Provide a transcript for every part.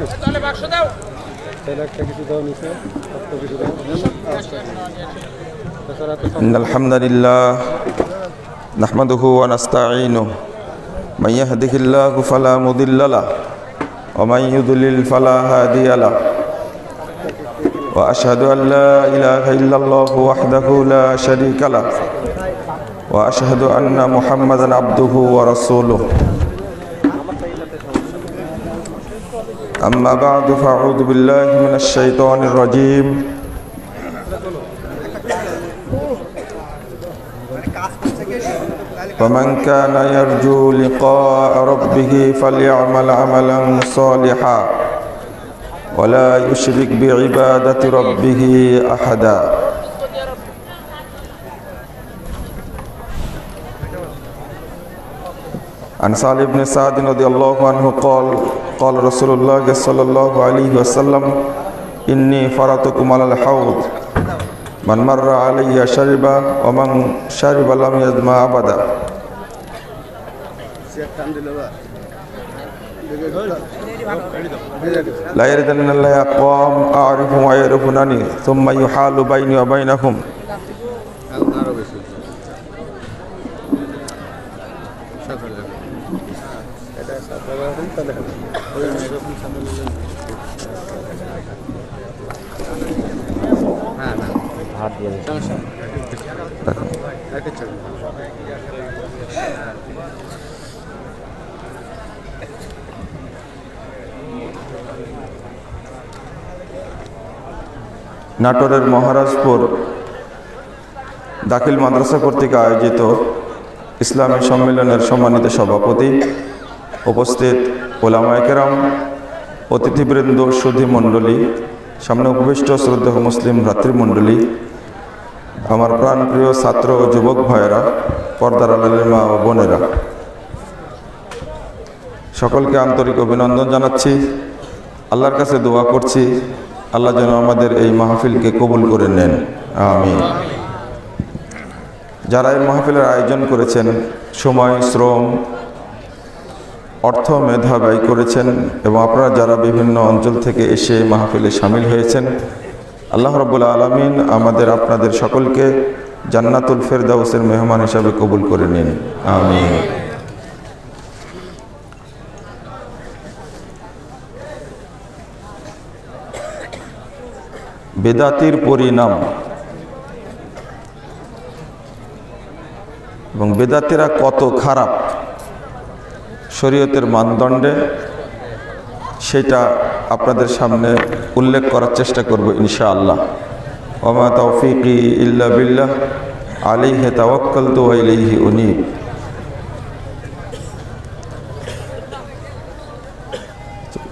إن الحمد لله نحمده ونستعينه من يهده الله فلا مضل له ومن يضلل فلا هادي له وأشهد أن لا إله إلا الله وحده لا شريك له وأشهد أن محمدا عبده ورسوله أما بعد فأعوذ بالله من الشيطان الرجيم فمن كان يرجو لقاء ربه فليعمل عملا صالحا ولا يشرك بعبادة ربه أحدا عن سالم بن سعد رضي الله عنه قال رسول الله صلى الله عليه وسلم إني فرطكم على الحوض من مر علي شرب ومن شرب لم يظمأ أبدا لا يردن الله أقوام أعرفهم ويعرفونني ثم يحال بيني وبينهم নাটোরের মহারাজপুর দাখিল মাদ্রাসা কর্তৃক আয়োজিত ইসলামী সম্মেলনের সম্মানিত সভাপতি, উপস্থিত ওলামায়ে কেরাম, অতিথিবৃন্দ, সুধী মণ্ডলী, সামনে উপবিষ্ট শ্রদ্ধেয় মুসলিম ভ্রাতৃমণ্ডলী, আমার প্রাণপ্রিয় ছাত্র ও যুবক ভাইয়েরা, পর্দার আড়ালের মা ও বোনেরা, সকলকে আন্তরিক অভিনন্দন জানাচ্ছি। আল্লাহর কাছে দোয়া করছি আল্লাহ যেন আমাদের এই মাহফিলকে কবুল করে নেন, আমিন। যারা এই মাহফিলের আয়োজন করেছেন, সময়, শ্রম, অর্থ, মেধা ব্যয় করেছেন এবং আপনারা যারা বিভিন্ন অঞ্চল থেকে এসে মাহফিলে শামিল হয়েছেন, আল্লাহ রাব্বুল আলামিন আমাদের আপনাদের সকলকে জান্নাতুল ফেরদাউসের মেহমান হিসাবে কবুল করে নিন, আমিন। বেদাতির পরিণাম এবং বেদাতিরা কত খারাপ শরীয়তের মানদণ্ডে, সেটা আপনাদের সামনে উল্লেখ করার চেষ্টা করব ইনশাআল্লাহ। ওয়া মা তাওফীকি ইল্লা বিল্লাহ আলাইহি তাওয়াক্কালতু ওয়া ইলাইহি উনীব।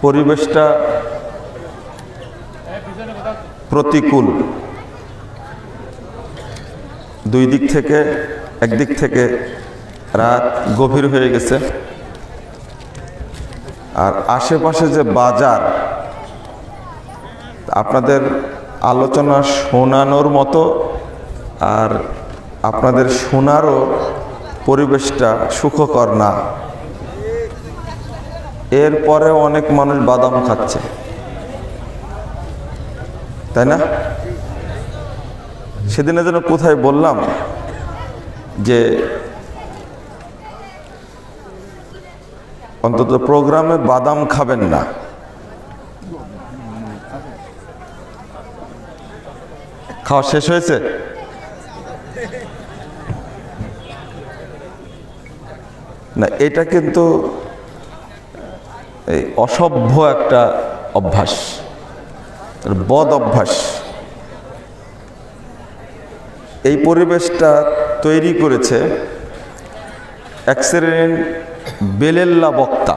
পরিবেশটা প্রতিকূল দুই দিক থেকে। একদিক থেকে রাত গভীর হয়ে গেছে, আর আশেপাশে যে বাজার, আপনাদের আলোচনা শোনানোর মতো আর আপনাদের শোনারও পরিবেশটা সুখকর না। এরপরে অনেক মানুষ বাদাম খাচ্ছে, তাই না? সেদিনে যেন কোথায় বললাম যে অন্তত প্রোগ্রামে বাদাম খাবেন না। খাওয়া শেষ হয়েছে? না, এটা কিন্তু এই অসভ্য একটা অভ্যাস, বদ অভ্যাস। এই পরিবেশটা তৈরি করেছে এক শ্রেণীর বেলেল্লা বক্তা,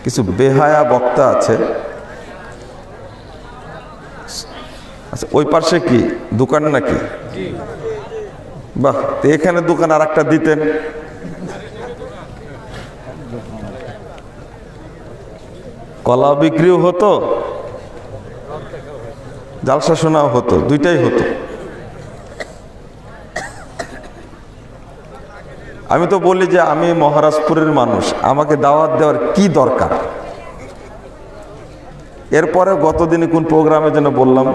কিছু বেহায়া বক্তা আছে। আচ্ছা, ওই পাশে কি দোকান নাকি? বাহ, এখানে দোকান আর একটা দিতেন। কলা বিক্রিও হতো, জালসা শোনাও হতো, দুইটাই হতো। আমি তো বলি যে আমি মহারাজপুরের মানুষ, আমাকে দাওয়াত দেওয়ার কি দরকার? এরপরে গতদিনে কোন প্রোগ্রামে যেন বললাম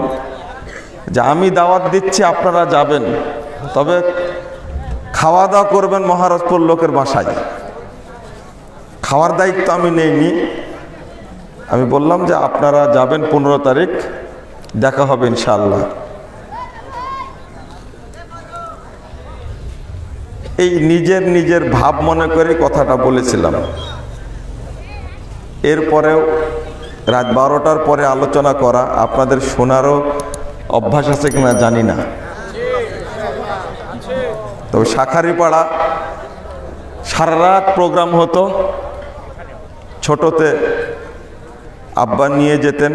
যে আমি দাওয়াত দিচ্ছি, আপনারা যাবেন, তবে খাওয়া দাওয়া করবেন মহারাজপুর লোকের বাসায়। খাওয়ার দায়িত্ব আমি নেইনি। আমি বললাম যে আপনারা যাবেন 15 তারিখ, দেখা হবে ইনশাআল্লাহ। এই নিজের ভাব মনে করে কথাটা বলেছিলাম। এরপরেও রাত 12টার পরে আলোচনা করা আপনাদের শোনারও অভ্যাস আছে কিনা জানি না। তবে শাঁখারীপাড়া সারা রাত প্রোগ্রাম হতো। ছোটতে আব্বা নিয়ে যেতেন।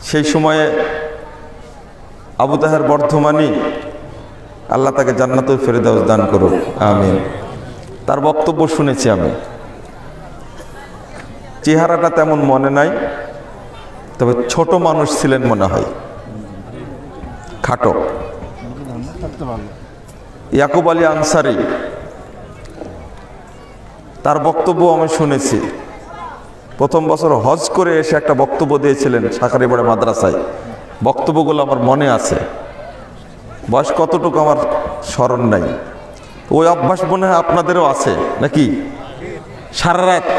সেই সময়ে আবু তাহের বর্ধমানী, আল্লাহ তাকে জান্নাতুল ফেরদাউস দান করুন, আমিন। তার বক্তব্য শুনেছি আমি। চেহারাটা তেমন মনে নাই, তবে ছোট মানুষ ছিলেন মনে হয়, খাটো। ইয়াকুব আলী আনসারি, তার বক্তব্য আমি শুনেছি। প্রথম বছর হজ করে এসে একটা বক্তব্য দিয়েছিলেন শাঁখারীপাড়া মাদ্রাসায়। বক্তব্যগুলো আমার মনে আছে, বয়স কতটুকু আমার স্মরণ নাই। ওই অভ্যাস মনে হয় আপনাদেরও আছে নাকি? সারা রাত।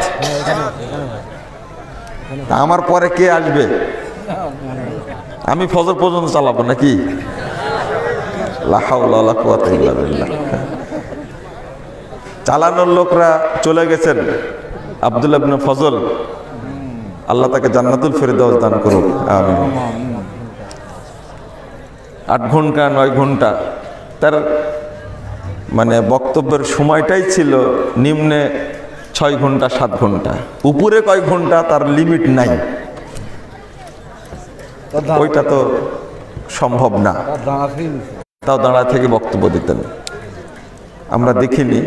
আমার পরে কে আসবে? আমি ফজর পর্যন্ত চালাবো নাকি? লা হাওলা ওয়ালা কুওয়াতা ইল্লা বিল্লাহ। চালানোর লোকরা চলে গেছেন। আব্দুল্লাহ ইবনে ফজল, আল্লাহ তাকে জান্নাতুল ফেরদাউস দান করুন, আমিন। 8 ঘন্টা 9 ঘন্টা তার মানে বক্তব্যের সময়টাই ছিল নিম্নে 6 ঘন্টা 7 ঘন্টা, উপরে কয় ঘন্টা তার লিমিট নাই। ওইটা তো সম্ভব না। তাও দাঁড়া থেকে বক্তব্য দিতেন, আমরা দেখিনি।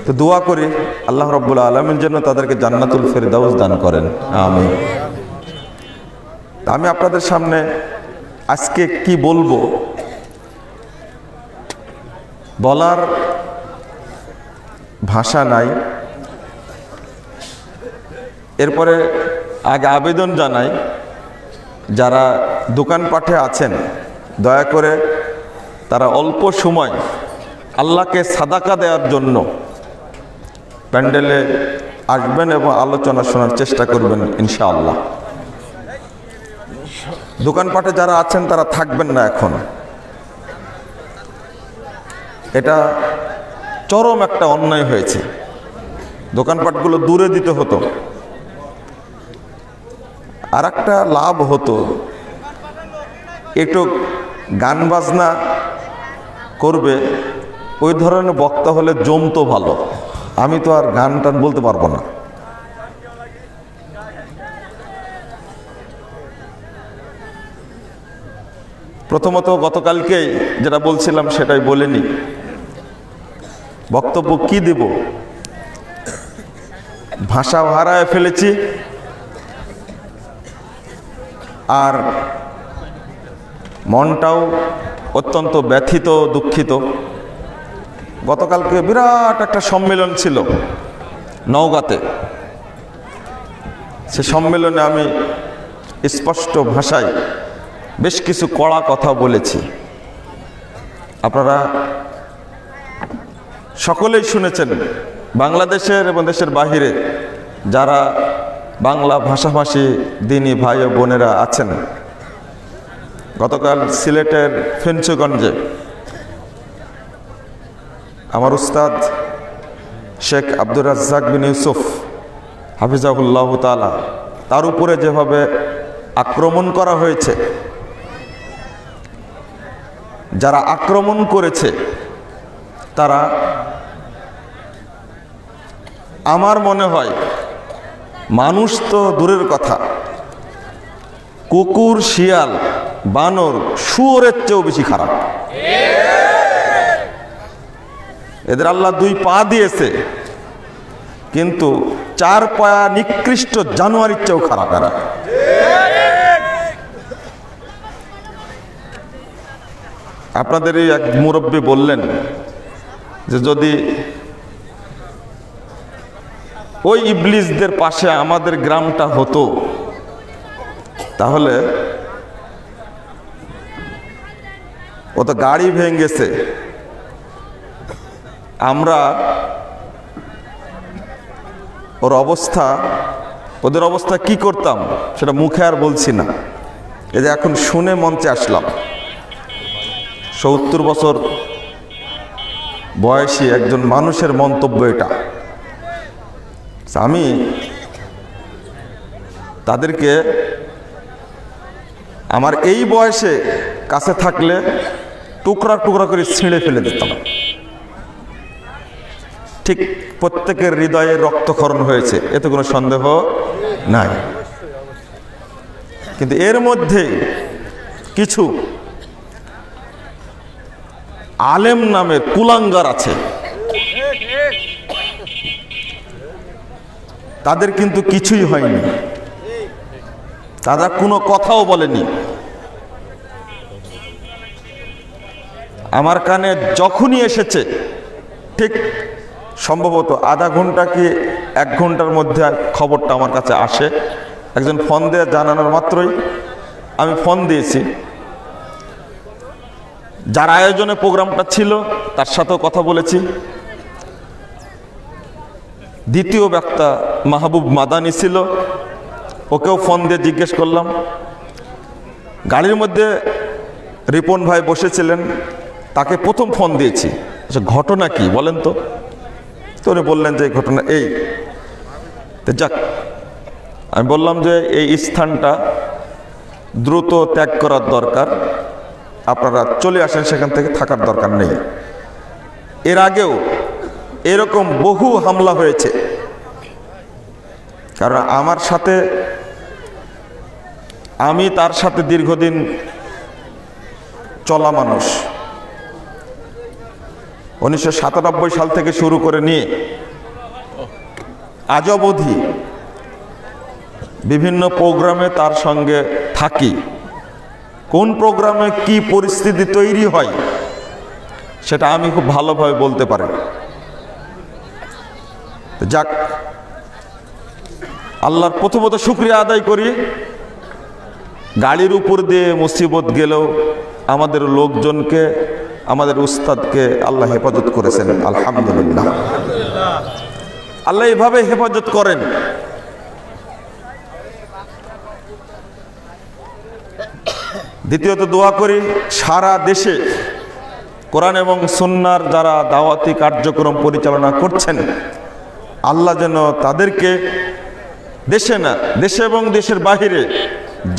তো দোয়া করি আল্লাহ রাব্বুল আলামিন যেন তাদেরকে জান্নাতুল ফেরদাউস দান করেন, আমিন। আমি আপনাদের সামনে আজকে কি বলবো, বলার ভাষা নাই। এরপরে আগে আবেদন জানাই, যারা দোকানপাটে আছেন দয়া করে তারা অল্প সময় আল্লাহকে সাদাকা দেওয়ার জন্য প্যান্ডেলে আসবেন এবং আলোচনা শোনার চেষ্টা করবেন ইনশাআল্লাহ। দোকানপাটে যারা আছেন তারা থাকবেন না এখন। এটা চরম একটা অন্যায় হয়েছে। দোকানপাটগুলো দূরে দিতে হতো। আর একটা লাভ হতো, একটু গান বাজনা করবে, ওই ধরনের বক্তা হলে জমতো ভালো। আমি তো আর গান টান বলতে পারবো না। প্রথমত গতকালকেই যেটা বলছিলাম সেটাই বলিনি। বক্তব্য কি দেব, ভাষা হারায় ফেলেছি। আর মনটাও অত্যন্ত ব্যথিত, দুঃখিত। গতকালকে বিরাট একটা সম্মেলন ছিল নওগাঁতে। সে সম্মেলনে আমি স্পষ্ট ভাষায় বেশ কিছু কড়া কথা বলেছি। আপনারা সকলেই শুনেছেন, বাংলাদেশের এবং দেশের বাহিরে যারা বাংলা ভাষাভাষী দিনী ভাই ও বোনেরা আছেন। গতকাল সিলেটের ফেঞ্চুগঞ্জে আমার উস্তাদ শেখ আব্দুর রাজ্জাক বিন ইউসুফ হাফিজাহুল্লাহ তাআলা, তার উপরে যেভাবে আক্রমণ করা হয়েছে, যারা আক্রমণ করেছে তারা আমার মনে হয় মানুষ তো দূরের কথা, কুকুর, শিয়াল, বানর, শুয়োরের চেয়েও বেশি খারাপ। এদের আল্লাহ 2 পা দিয়েছে, কিন্তু 4 পায়া নিকৃষ্ট জানোয়ারের চেয়েও খারাপ এরা। আপনাদের এই এক মুরব্বী বললেন যে যদি ওই ইবলিসদের পাশে আমাদের গ্রামটা হতো, তাহলে ও তো গাড়ি ভেঙেছে, আমরা ওদের অবস্থা কি করতাম সেটা মুখে আর বলছি না। এই যে এখন শুনে মঞ্চে আসলাম, 70 বছর বয়সী একজন মানুষের মন্তব্য এটা। আমি তাদেরকে আমার এই বয়সে কাছে থাকলে টুকরা টুকরা করে ছিঁড়ে ফেলে দিতাম। ঠিক প্রত্যেকের হৃদয়ে রক্তক্ষরণ হয়েছে, এতে কোনো সন্দেহ নাই। কিন্তু এর মধ্যে কিছু আলেম নামের কুলাঙ্গার আছে, তাদের কিন্তু কিছুই হয়নি, তারা কোনো কথাও বলেনি। আমার কানে যখনই এসেছে, ঠিক সম্ভবত আধা ঘন্টা কি 1 ঘন্টার মধ্যে খবরটা আমার কাছে আসে। একজন ফোন দিয়ে জানানোর মাত্রই আমি ফোন দিয়েছি, যার আয়োজনে প্রোগ্রামটা ছিল তার সাথেও কথা বলেছি। দ্বিতীয় বক্তা মাহবুব মাদানি ছিল, ওকেও ফোন দিয়ে জিজ্ঞেস করলাম। গাড়ির মধ্যে রিপন ভাই বসেছিলেন, তাকে প্রথম ফোন দিয়েছি, আচ্ছা ঘটনা কি বলেন তো। তো উনি বললেন যে ঘটনা এই। যাক, আমি বললাম যে এই স্থানটা দ্রুত ত্যাগ করার দরকার, আপনারা চলে আসেন, সেখান থেকে থাকার দরকার নেই। এর আগেও এরকম বহু হামলা হয়েছে, কারণ আমি তার সাথে দীর্ঘদিন চলা মানুষ। 1997 সাল থেকে শুরু করে নিয়ে আজ অবধি বিভিন্ন প্রোগ্রামে তার সঙ্গে থাকি। কোন প্রোগ্রামে কি পরিস্থিতি তৈরি হয় সেটা আমি খুব ভালোভাবে বলতে পারি। যাক, আল্লাহর প্রথমত শুকরিয়া আদায় করি, গাড়ির উপর দিয়ে মুসিবত গেলেও আমাদের লোকজনকে, আমাদের উস্তাদকে আল্লাহ হেফাজত করেছেন, আলহামদুলিল্লাহ। আল্লাহ এভাবে হেফাজত করেন। দ্বিতীয়ত দোয়া করি সারা দেশে কোরআন এবং সুন্নাহর যারা দাওয়াতি কার্যক্রম পরিচালনা করছেন, আল্লাহ যেন তাদেরকে দেশে না, দেশে এবং দেশের বাহিরে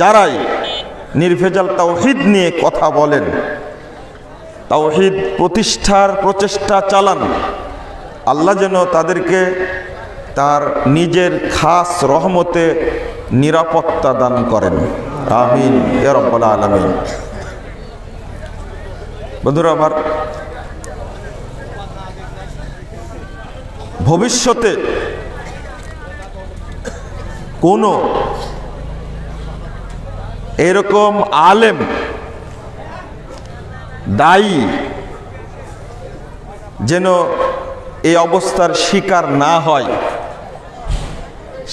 যারাই নির্ভেজাল তাওহীদ নিয়ে কথা বলেন, তাওহীদ প্রতিষ্ঠার প্রচেষ্টা চালান, আল্লাহ যেন তাদেরকে তার নিজের খাস রহমতে নিরাপত্তা দান করেন, আমিন ইয়া রাব্বাল আলামিন। বন্ধুরা আমার, ভবিষ্যতে কোনো এরকম আলেম দায়ী যেন এই অবস্থার শিকার না হয়,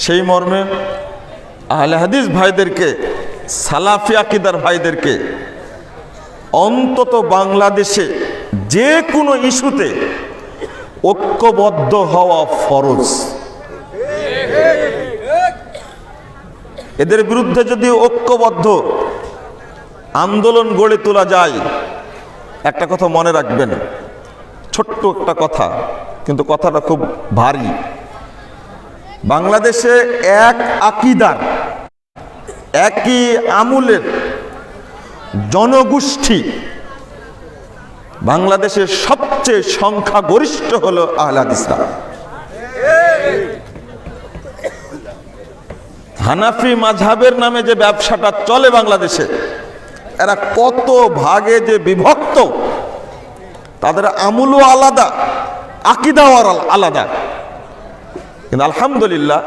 সেই মর্মে আহলে হাদিস ভাইদেরকে, সালাফি আকীদার ভাইদেরকে অন্তত বাংলাদেশে যে কোনো ইস্যুতে ঐক্যবদ্ধ হওয়া ফরজ। এদের বিরুদ্ধে যদি ঐক্যবদ্ধ আন্দোলন গড়ে তোলা যায়, একটা কথা মনে রাখবেন, ছোট্ট একটা কথা, কিন্তু কথাটা খুব ভারী। বাংলাদেশে এক আকীদার, একই আমলের জনগোষ্ঠী বাংলাদেশের সবচেয়ে সংখ্যাগরিষ্ঠ হলো আহলে হাদিসরা। হানাফি মাযহাবের নামে যে ব্যবসাটা চলে বাংলাদেশে, এরা কত ভাগে যে বিভক্ত, তাদের আমলও আলাদা, আকীদাও আলাদা। কিন্তু আলহামদুলিল্লাহ,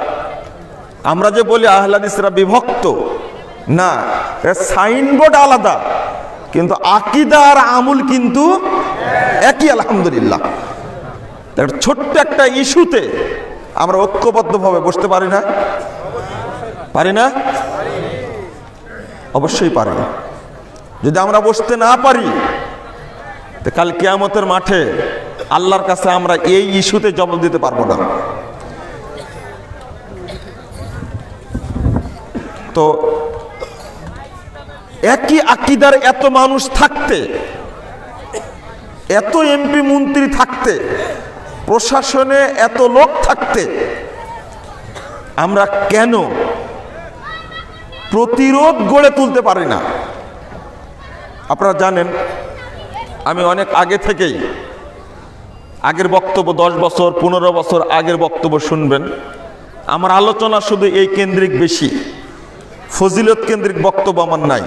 আমরা যে বলি আহলে হাদিসরা বিভক্ত, না, সাইনবোর্ড আলাদা, কিন্তু আকীদা আর আমল কিন্তু একই, আলহামদুলিল্লাহ। ছোট্ট একটা ইস্যুতে আমরা ঐক্যবদ্ধভাবে বসতে পারি না? পারি না? অবশ্যই পারি। যদি আমরা বসতে না পারি, তো কাল কিয়ামতের মাঠে আল্লাহর কাছে আমরা এই ইস্যুতে জবাব দিতে পারবো না। তো একই আকীদার এত মানুষ থাকতে, এত এমপি মন্ত্রী থাকতে, প্রশাসনে এত লোক থাকতে আমরা কেন প্রতিরোধ গড়ে তুলতে পারি না? আপনারা জানেন, আমি অনেক আগে থেকেই, আগের বক্তব্য 10 বছর 15 বছর আগের বক্তব্য শুনবেন। আমার আলোচনা শুধু এই কেন্দ্রিক বেশি, ফজিলত কেন্দ্রিক বক্তব্য আমার নাই।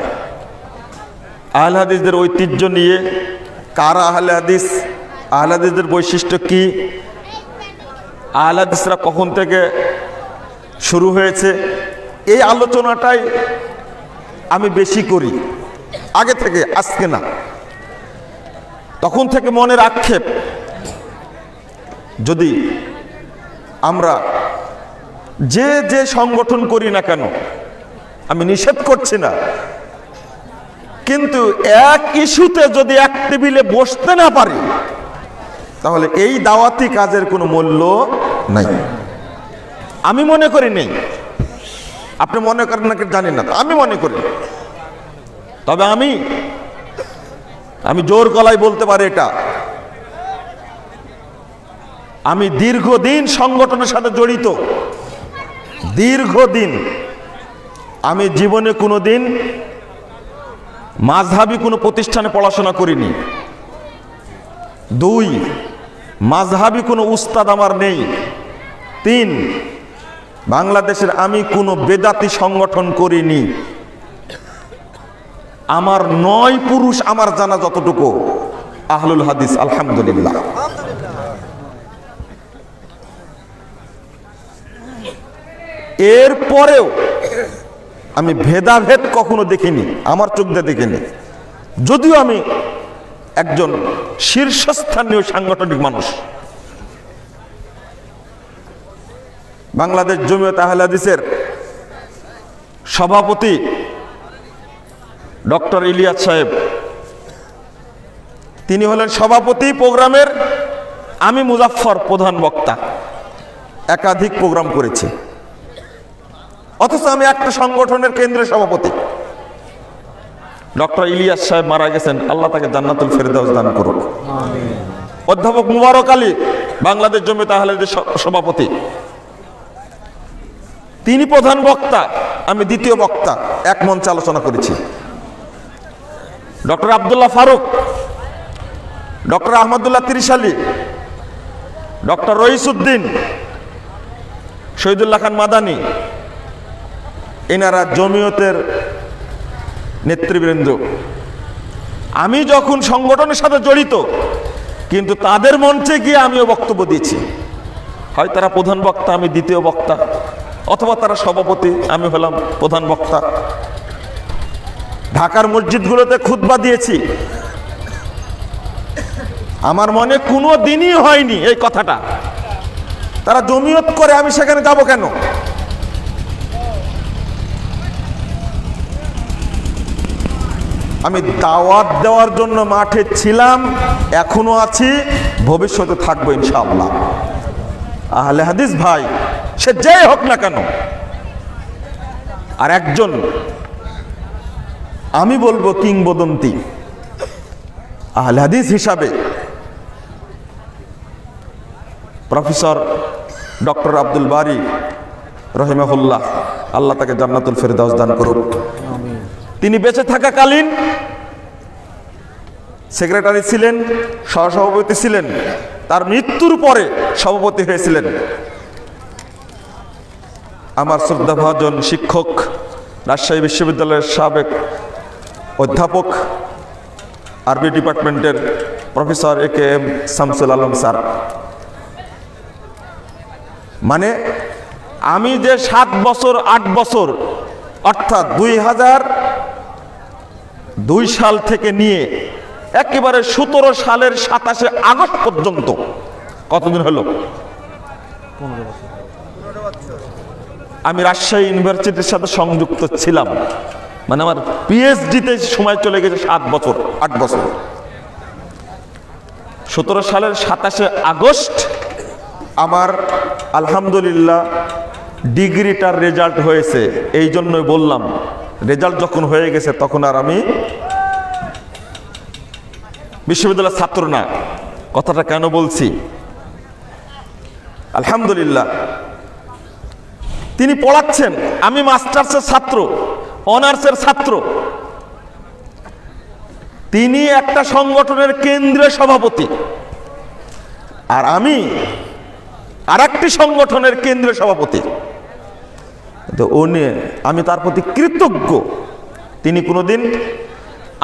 আহলে হাদিসদের ঐতিহ্য নিয়ে, কারা আহলে হাদিস, আহলে হাদিসদের বৈশিষ্ট্য কি, আহলে হাদিসরা কখন থেকে শুরু হয়েছে, এই আলোচনাটাই আমি বেশি করি আগে থেকে, আজকে না। তখন থেকে মনের আক্ষেপ, যদি আমরা যে যে সংগঠন করি না কেন, আমি নিষেধ করছি না, কিন্তু এক ইস্যুতে যদি এক টেবিলে বসতে না পারি, তাহলে এই দাওয়াতি কাজের কোনো মূল্য নাই। আমি মনে করি নেই, আপনি মনে করেন নাকি জানি না, আমি মনে করি। তবে আমি জোর গলায় বলতে পারি, এটা আমি দীর্ঘদিন সংগঠনের সাথে জড়িত, দীর্ঘদিন। আমি জীবনে কোনোদিন মাযহাবি কোনো প্রতিষ্ঠানে পড়াশোনা করিনি। 2, মাযহাবি কোনো উস্তাদ আমার নেই। 3, বাংলাদেশের আমি কোনো বেদাতি সংগঠন করিনি। আমার 9 পুরুষ আমার জানা যতটুকু আহলুল হাদিস, আলহামদুলিল্লাহ। এরপরেও আমি ভেদাভেদ কখনো দেখিনি, আমার চোখ দিয়ে দেখিনি। যদিও আমি একজন শীর্ষস্থানীয় সাংগঠনিক মানুষ। বাংলাদেশ জমিয়ত আহলে হাদিসের সভাপতি ডক্টর ইলিয়াস সাহেব, তিনি হলেন সভাপতি প্রোগ্রামের। আমি মুজাফফর প্রধান বক্তা, একাধিক প্রোগ্রাম করেছি, অথচ আমি একটা সংগঠনের কেন্দ্রের সভাপতি। ডক্টর ইলিয়াস সাহেব মারা গেছেন, আল্লাহ তাকে জান্নাতুল ফেরদাউস দান করুক। অধ্যাপক মুবারক আলী বাংলাদেশ জমিয়ত আহলে হাদিস সভাপতি, তিনি প্রধান বক্তা, আমি দ্বিতীয় বক্তা, এক মঞ্চে আলোচনা করেছি। Doctor Abdullah Faruk, doctor Ahmadullah Trishali, doctor Raisuddin, Shahidullah Khan Madani, এনারা জমিয়তের নেতৃবৃন্দ। আমি যখন সংগঠনের সাথে জড়িত, কিন্তু তাদের মঞ্চে গিয়ে আমিও বক্তব্য দিয়েছি। হয় তারা প্রধান বক্তা, আমি দ্বিতীয় বক্তা, অথবা তারা সভাপতি, আমি হলাম প্রধান বক্তা। ঢাকার মসজিদগুলোতে খুতবা দিয়েছি। আমার মনে কোনো দিনই হয়নি এই কথাটা, তারা জমিয়ত করে আমি সেখানে যাব কেন? আমি দাওয়াত দেওয়ার জন্য মাঠে ছিলাম, এখনো আছি, ভবিষ্যতে থাকবো ইনশাআল্লাহ। আহলে হাদিস ভাই সে যেই হোক না কেন, আর একজন আমি বলবো কিংবদন্তি আহলে হাদিস হিসাবে প্রফেসর ডক্টর আব্দুল বারী রহিমাহুল্লাহ, আল্লাহ তাকে জান্নাতুল ফেরদাউস দান করুক। তিনি বেঁচে থাকাকালীন সেক্রেটারি ছিলেন, সহসভাপতি ছিলেন, তার মৃত্যুর পরে সভাপতি হয়েছিলেন। আমার শ্রদ্ধাভাজন শিক্ষক, রাজশাহী বিশ্ববিদ্যালয়ের সাবেক অধ্যাপক, আরবি ডিপার্টমেন্টের professor AKM Shamsul Alam sir. মানে আমি যে 7 বছর 8 বছর, অর্থাৎ 2002 সাল থেকে নিয়ে একেবারে 17 সালের 27শে আগস্ট পর্যন্ত, কতদিন হলো? আমি রাজশাহী ইউনিভার্সিটির সাথে সংযুক্ত ছিলাম, মানে আমার পিএইচডিতে সময় চলে গেছে 8 বছর। 17 সালের 27শে আগস্ট আমার আলহামদুলিল্লাহ ডিগ্রিটার রেজাল্ট হয়েছে। এই জন্যই বললাম, রেজাল্ট যখন হয়ে গেছে তখন আর আমি বিশ্ববিদ্যালয়ের ছাত্র না। কথাটা কেন বলছি? আলহামদুলিল্লাহ তিনি পড়াচ্ছেন, আমি মাস্টার্সের ছাত্র, অনার্সের ছাত্র। তিনি একটা সংগঠনের কেন্দ্রীয় সভাপতি, আর আমি আর একটি সংগঠনের কেন্দ্রীয় সভাপতি। তো আমি তার প্রতি কৃতজ্ঞ। তিনি কোনোদিন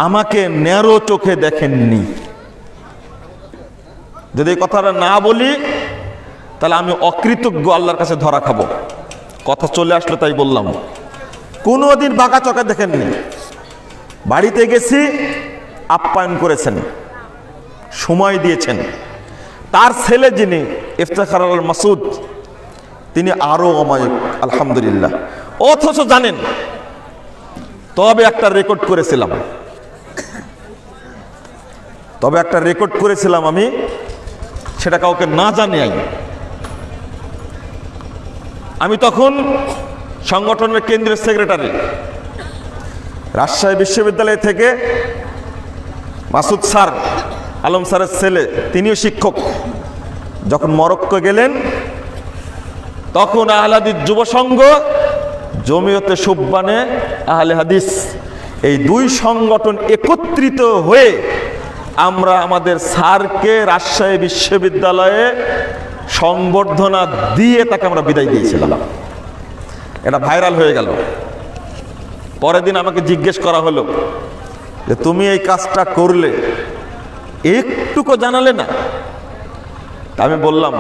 আমাকে ন্যারো চোখে দেখেননি। যদি এই কথাটা না বলি তাহলে আমি অকৃতজ্ঞ, আল্লাহর কাছে ধরা খাবো। কথা চলে আসলো তাই বললাম। কোনোদিন বাঁকা চোখে দেখেননি। বাড়িতে গেছি, আপ্যায়ন করেছেন, সময় দিয়েছেন। তার ছেলে যিনি ইফতেখার আল মাসুদ, তিনি আরো অমায়িক আলহামদুলিল্লাহ। অথচ জানেন, তবে একটা রেকর্ড করেছিলাম আমি, সেটা কাউকে না জানিয়ে। আমি তখন সংগঠনের কেন্দ্রীয় সেক্রেটারি। রাজশাহী বিশ্ববিদ্যালয় থেকে মাসুদ স্যার, আলম স্যারের ছেলে, তিনিও শিক্ষক, যখন মরক্কো গেলেন তখন আহলে হাদিস যুব সংঘ, জমিয়তে সুববানে আহলে হাদিস, এই 2 সংগঠন একত্রিত হয়ে আমরা আমাদের স্যারকে রাজশাহী বিশ্ববিদ্যালয়ে সংবর্ধনা দিয়ে তাকে আমরা বিদায় দিয়েছিলাম। এটা ভাইরাল হয়ে গেল। পরের দিন আমাকে জিজ্ঞেস করা হলো যে তুমি এই কাজটা করলে, একটুকু জানালে না? আমি বললাম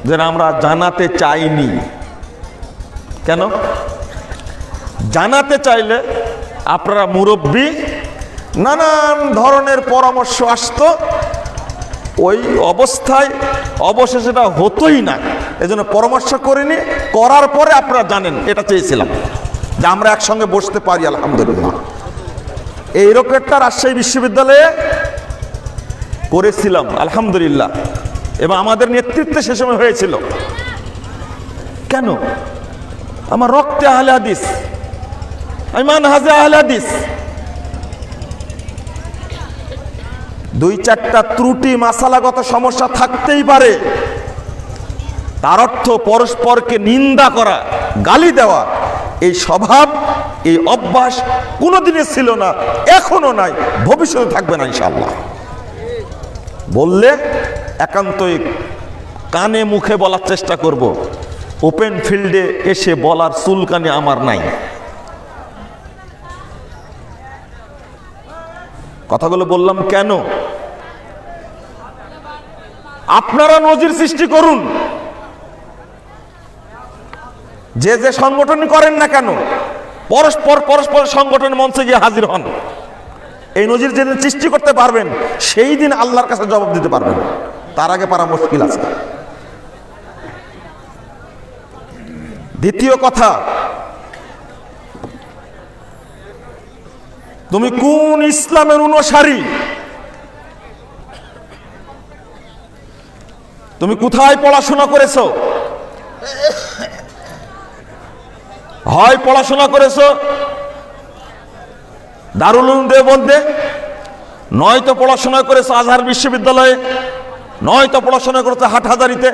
যে আমরা জানাতে চাইনি। কেন? জানাতে চাইলে আপনারা মুরব্বী, নানান ধরনের পরামর্শ আসতো, ওই অবস্থায় অবশেষে এটা হতোই না। এজন্য পরামর্শ করিনি, করার পরে আপনারা জানেন এটা চেয়েছিলাম যে আমরা একসঙ্গে বসতে পারি। আলহামদুলিল্লাহ এই রকেটটা রাজশাহী বিশ্ববিদ্যালয়ে করেছিলাম আলহামদুলিল্লাহ, এবং আমাদের নেতৃত্বে সে সময় হয়েছিল। কেন? আমার রক্তে আহলে হাদিস, আমি মানহাজে আহলে হাদিস। 2-4টা ত্রুটি মাসালাগত সমস্যা থাকতেই পারে, তার অর্থ পরস্পরকে নিন্দা করা, গালি দেওয়া, এই স্বভাব, এই অভ্যাস কোনোদিনই ছিল না, এখনো নাই, ভবিষ্যতে থাকবে না ইনশাআল্লাহ। বললে একান্তই কানে মুখে বলার চেষ্টা করব, ওপেন ফিল্ডে এসে বলার চুলকানি আমার নাই। কথাগুলো বললাম কেন? আপনারা নজির সৃষ্টি করুন। যে যে সংগঠনই করেন না কেন, পরস্পর সংগঠনের মঞ্চে গিয়ে হাজির হন। এই নজির যেদিন সৃষ্টি করতে পারবেন, সেই দিন আল্লাহর কাছে জবাব দিতে পারবেন। তার আগে পারা মুশকিল আছে। দ্বিতীয় কথা, তুমি কোন ইসলামের অনুসারী, তুমি কোথায় পড়াশোনা করেছো? হয় পড়াশোনা করেছো দারুল উলুম দেওবন্দে, নয়তো পড়াশোনা করেছো আজহার বিশ্ববিদ্যালয়ে, নয়তো পড়াশোনা করেছো হাটহাজারিতে,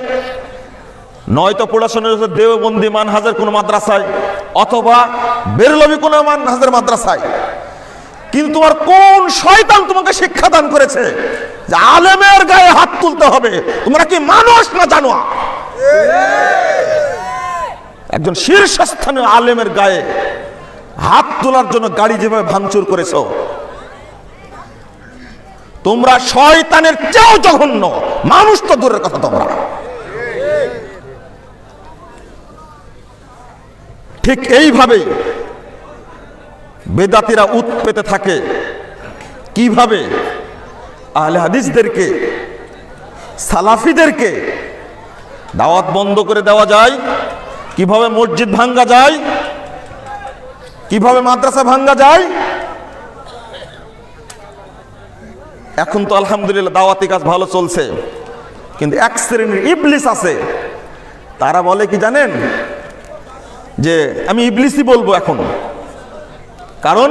নয়তো পড়াশোনা করেছো দেওবন্দি মানহাজের কোনো মাদ্রাসায়, অথবা বেরলভি কোনো মানহাজের মাদ্রাসায়। কিন্তু তোমার কোন শয়তান তোমাকে শিক্ষা দান করেছে যে আলেমের গায়ে হাত তুলতে হবে? তোমরা কি মানুষ না জানোয়া? একজন শীর্ষস্থানীয় আলেমের গায়ে হাত তোলার জন্য গাড়ি যেভাবে ভাঙচুর করেছো, তোমরা শয়তানের চেয়েও জঘন্য, মানুষ তো দূরের কথা। তোমরা ঠিক এইভাবেই বেদাতিরা উৎপেতে থাকে। কিভাবে আহলে হাদিসদেরকে, সালাফিদেরকে দাওয়াত বন্ধ করে দেওয়া যায়, কিভাবে মসজিদ ভাঙ্গা যায়, কিভাবে মাদ্রাসা ভাঙ্গা যায়। এখন তো আলহামদুলিল্লাহ দাওয়াতি কাজ ভালো চলছে, কিন্তু এক শ্রেণীর ইবলিস আছে, তারা বলে কি জানেন, যে আমি ইবলিসই বলবো এখন, কারণ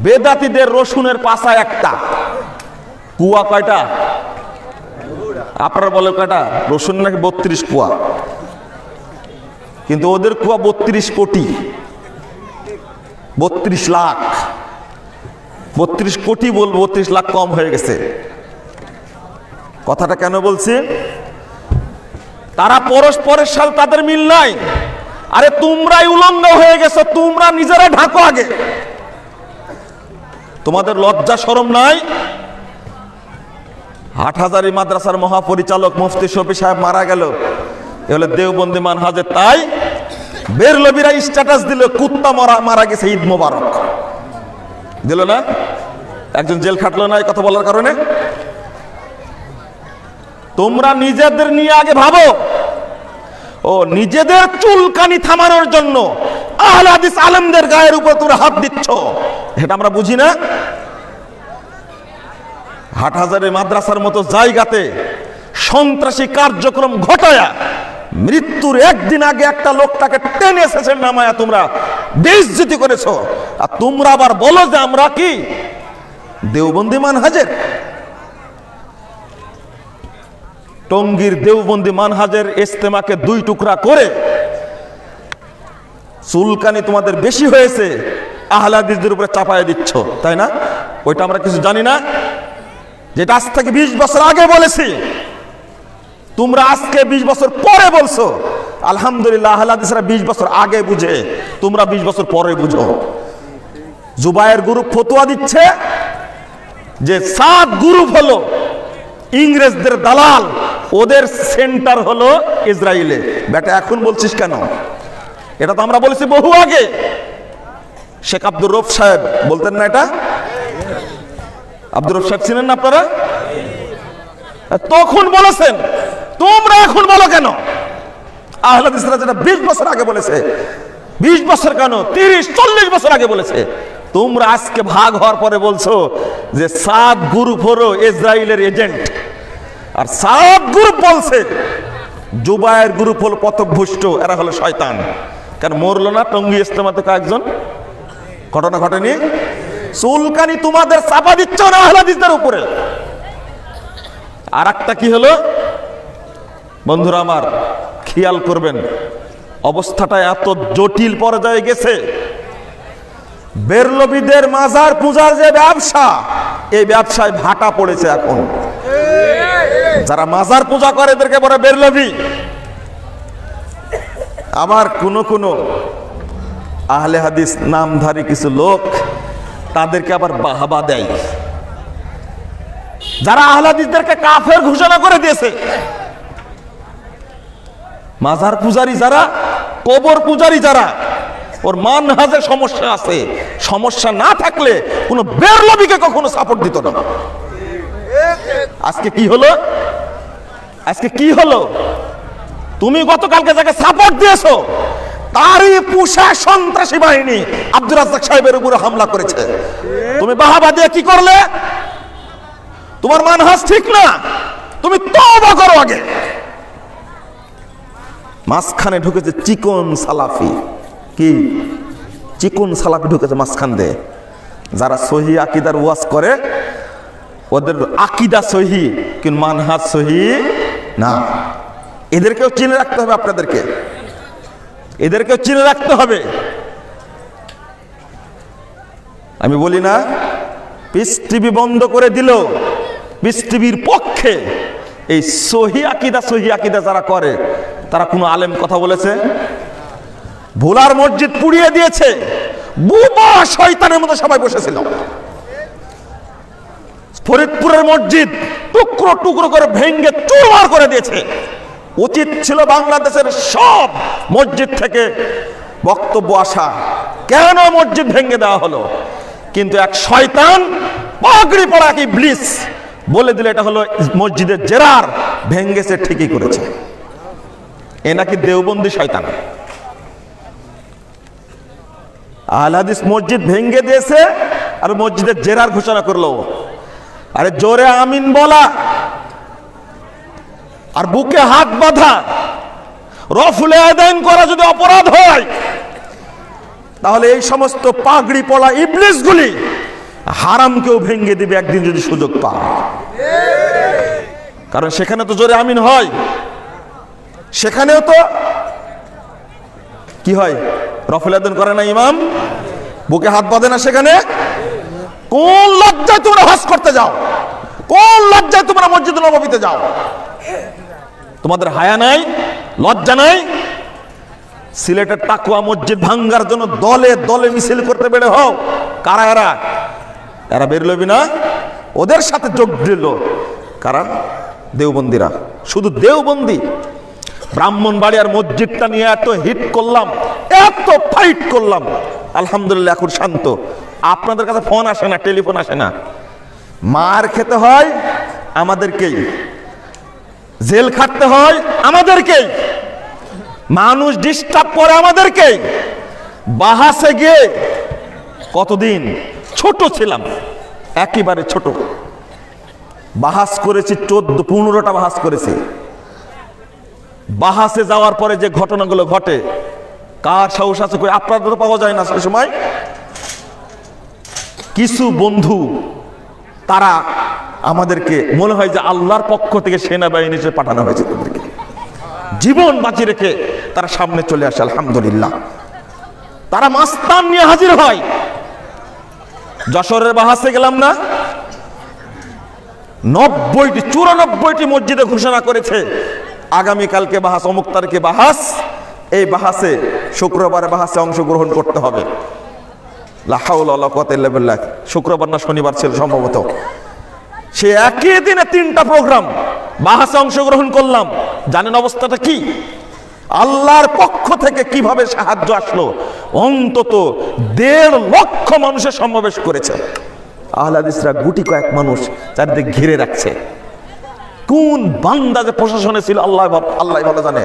বেদাতীদের রসুনের পাশা একটা, কুয়া কয়টা? আপনারা বলে কয়টা? রসুন নাকি 32 কুয়া, কিন্তু ওদের কুয়া 32 কোটি, 32 লাখ। 32 কোটি বলবো, 32 লাখ কম হয়ে গেছে। কথাটা কেন বলছি? তারা পরস্পরের সাথে তাদের মিল নাই। আরে তোমরাই উলঙ্গ হয়ে গেছো, তোমরা নিজেরা ঢাকো আগে। তোমাদের লজ্জা শরম নাই? হাটহাজারী মাদ্রাসার মহাপরিচালক মুফতি শফি সাহেব মারা গেল, এ হলো দেওবন্দি মানহাজের। তাই বেরলবিরা স্ট্যাটাস দিল, কুত্তা মারা গেছে, ঈদ মোবারক দিল না? একজন জেল খাটলো না এই কথা বলার কারণে? তোমরা নিজেদের নিয়ে আগে ভাবো। ও নিজেদের চুলকানি থামানোর জন্য আহলে হাদিস আলেমদের গায়ের উপর তোমরা হাত দিচ্ছ, এটা আমরা বুঝি না? হাটহাজারী মাদ্রাসার মতো জায়গাতে সন্ত্রাসী কার্যক্রম ঘটায়া মৃত্যুর একদিন আগে একটা লোকটাকে টেনে এসেছে নামায়া তোমরা বেইজ্জতি করেছো, আর তোমরা আবার বলো যে আমরা কি দেওবন্দি মানহাজের। টঙ্গীর দেওবন্দি মানহাজের ইজতেমাকে 2 টুকরা করে চুলকানি তোমাদের বেশি হয়েছে, আহলে হাদিসদের উপরে চাপায় দিচ্ছ, তাই না? ওইটা আমরা কিছু জানি না, যেটা আজ থেকে 20 বছর আগে বলেছি, তোমরা আজকে 20 বছর পরে বলছো। আলহামদুলিল্লাহ, আহলে হাদিসরা 20 বছর আগে বুঝে, তোমরা 20 বছর পরে বুঝো। জুবায়ের গ্রুপ ফতোয়া দিচ্ছে যে সাদ গ্রুপ হলো ইংরেজদের দালাল, ওদের সেন্টার হলো ইসরায়েলে। বেটা এখন বলছিস কেন? এটা তো আমরা বলেছি বহু আগে। শেখ আব্দুর রব সাহেব বলতেন না এটা? আব্দুর রব সাহেব ছিলেন না আপনারা? তখন বলেছেন, তোমরা এখন বলো কেন? আহলে হাদিসরা যেটা 20 বছর আগে বলেছে, 20 বছর কেন 30-40 বছর আগে বলেছে, তোমরা আজকে ভাগ হওয়ার পরে বলছো যে সাদ গ্রুপ হলো ইসরায়েলের এজেন্ট। আর সাদ গ্রুপ বলছে জুবায়ের গ্রুপ হলো পথভ্রষ্ট, এরা হলো শয়তান। কেন মরলো না টঙ্গী ইজতেমাতে কয়েকজন? ঘটনা ঘটেনি? চুলকানি তোমাদের চাপা দিচ্ছ না আহলে হাদিসদের উপরে। আর একটা কি হলো বন্ধুরা আমার, খেয়াল করবেন, অবস্থাটা এত জটিল পর্যায়ে গেছে। বেরলবিদের মাজার পূজার যে ব্যবসা, এই ব্যবসায় ভাটা পড়েছে এখন। যারা মাজার পূজা করে এদেরকে বলে বেরলবি। আবার কোন আহলে হাদিস নামধারী কিছু লোক তাদেরকে আবার বাহাবা দেয়, যারা আহলে হাদিসদেরকে কাফের ঘোষণা করে দিয়েছে। মাজার পূজারী যারা, কবর পূজারী যারা, ওর মানহাজে সমস্যা আছে। সমস্যা না থাকলে কোন বেরলবিকে কখনো সাপোর্ট দিত না। আজকে কি হলো? আজকে কি হলো? তুমি গতকালকে যাকে সাপোর্ট দিয়েছো তারই পুষা সন্ত্রাসী বাহিনী আব্দুর রাজ্জাক সাহেবের উপরে হামলা করেছে। তুমি বাহাবা দিয়ে কি করলে? তোমার মানহাজ ঠিক না, তুমি তওবা করো আগে। মাঝখানে ঢুকেছে চিকন সালাফি। কি চিকন সালাফি ঢুকেছে মাঝখান দিয়ে, যারা সহি আকীদার ওয়াজ করে, ওদের আকীদা সহি কিন্তু মানহাজ সহি না। এদেরকেও চিনে রাখতে হবে, আপনাদেরকে এদেরকেও চিনে রাখতে হবে। আমি বলি না পিস টিভি বন্ধ করে দিল, পিস টিভির পক্ষে এই সহি আকীদা যারা করে তারা কোনো আলেম কথা বলেছে? ভোলার মসজিদ পুড়িয়ে দিয়েছে, বোমা শয়তানের মতো সবাই বসেছিল। ফরিদপুরের মসজিদ টুকরো টুকরো করে ভেঙ্গে চুরমার করে দিয়েছে। উচিত ছিল বাংলাদেশের সব মসজিদ থেকে বক্তব্য আসা, কেন মসজিদ ভেঙ্গে দেওয়া হলো? কিন্তু এক শয়তান পাগড়ি পরা কি ইবলিস বলে দিলে এটা হলো মসজিদের জেরার, ভেঙ্গেছে ঠিকই করেছে। এ নাকি দেওবন্দি শয়তান। আহলে হাদিস মসজিদ ভেঙে দিয়েছে আর মসজিদের জেরার ঘোষণা করলো। আরে জোরে আমিন বলা আর বুকে হাত বাঁধা, রফুলে আদান করা যদি অপরাধ হয়, তাহলে এই সমস্ত পাগড়ি পলা ইবলিসগুলি হারামকেও ভেঙে দিবে একদিন যদি সুযোগ পায়। কারণ সেখানে তো জোরে আমিন হয়, সেখানেও তো কি হয়, রফুল আদান করে না ইমাম, বুকে হাত বাঁধে না সেখানে। কোন লজ্জায় তোমরা হজ করতে যাও? কোন লজ্জায় তোমরা মসজিদ নববীতে যাও? তোমাদের হায়া নাই, লজ্জা নাই? সিলেটের তাকওয়া মসজিদ ভাঙ্গার জন্য দলে দলে মিছিল করতে বেড়ে হও। কারা এরা? এরা বেরোলবি না, ওদের সাথে যোগ দিল কারা? দেওবন্দিরা। শুধু দেওবন্দি। ব্রাহ্মণবাড়িয়ার মসজিদটা নিয়ে এত হিট করলাম, এত ফাইট করলাম, আলহামদুলিল্লাহ এখন শান্ত। আপনাদের কাছে ফোন আসে না, টেলিফোন আসে না। মার খেতে হয় আমাদেরকেই, জেল খাটতে হয় আমাদেরকেই, মানুষ ডিস্টার্ব করে আমাদেরকেই। বাহাসে গিয়ে কতদিন ছোট ছিলাম, একেবারে ছোট, বাহাস করেছি 14-15টা বাহাস করেছি। বাহাসে যাওয়ার পরে যে ঘটনাগুলো ঘটে, কার সাহস আছে? আপনাদের তো পাওয়া যায় না সে সময়। কিছু বন্ধু তারা আমাদেরকে মনে হয় যে আল্লাহর পক্ষ থেকে সেনাবাহিনী পাঠানো হয়েছে, তাদেরকে জীবন বাঁচিয়ে রেখে তারা সামনে চলে আসে। আলহামদুলিল্লাহ, তারা মাস্তান নিয়ে হাজির হয়। যশোরের বাহাসে গেলাম না, 94টি মসজিদে ঘোষণা করেছে আগামীকালকে বাহাস, অমুক তারিখে বাহাস। এই বাহাসে শুক্রবারে বাহাসে অংশগ্রহণ করতে হবে। লা হাওলা ওয়ালা কুওয়াতা ইল্লা বিল্লাহ। শুক্রবার না শনিবার ছিল সম্ভবত। সে একই দিনে 3টা প্রোগ্রাম, বাহাসে অংশগ্রহণ করলাম। জানেন অবস্থাটা কি? আল্লাহর পক্ষ থেকে কিভাবে সাহায্য আসলো। অন্তত 1.5 লক্ষ মানুষের সমাবেশ করেছে। আহলে হাদিসরা গুটি কয়েক মানুষ চারদিকে ঘিরে রাখছে। কোন বান্দা যে প্রশাসনে ছিল আল্লাহ ভালো জানে।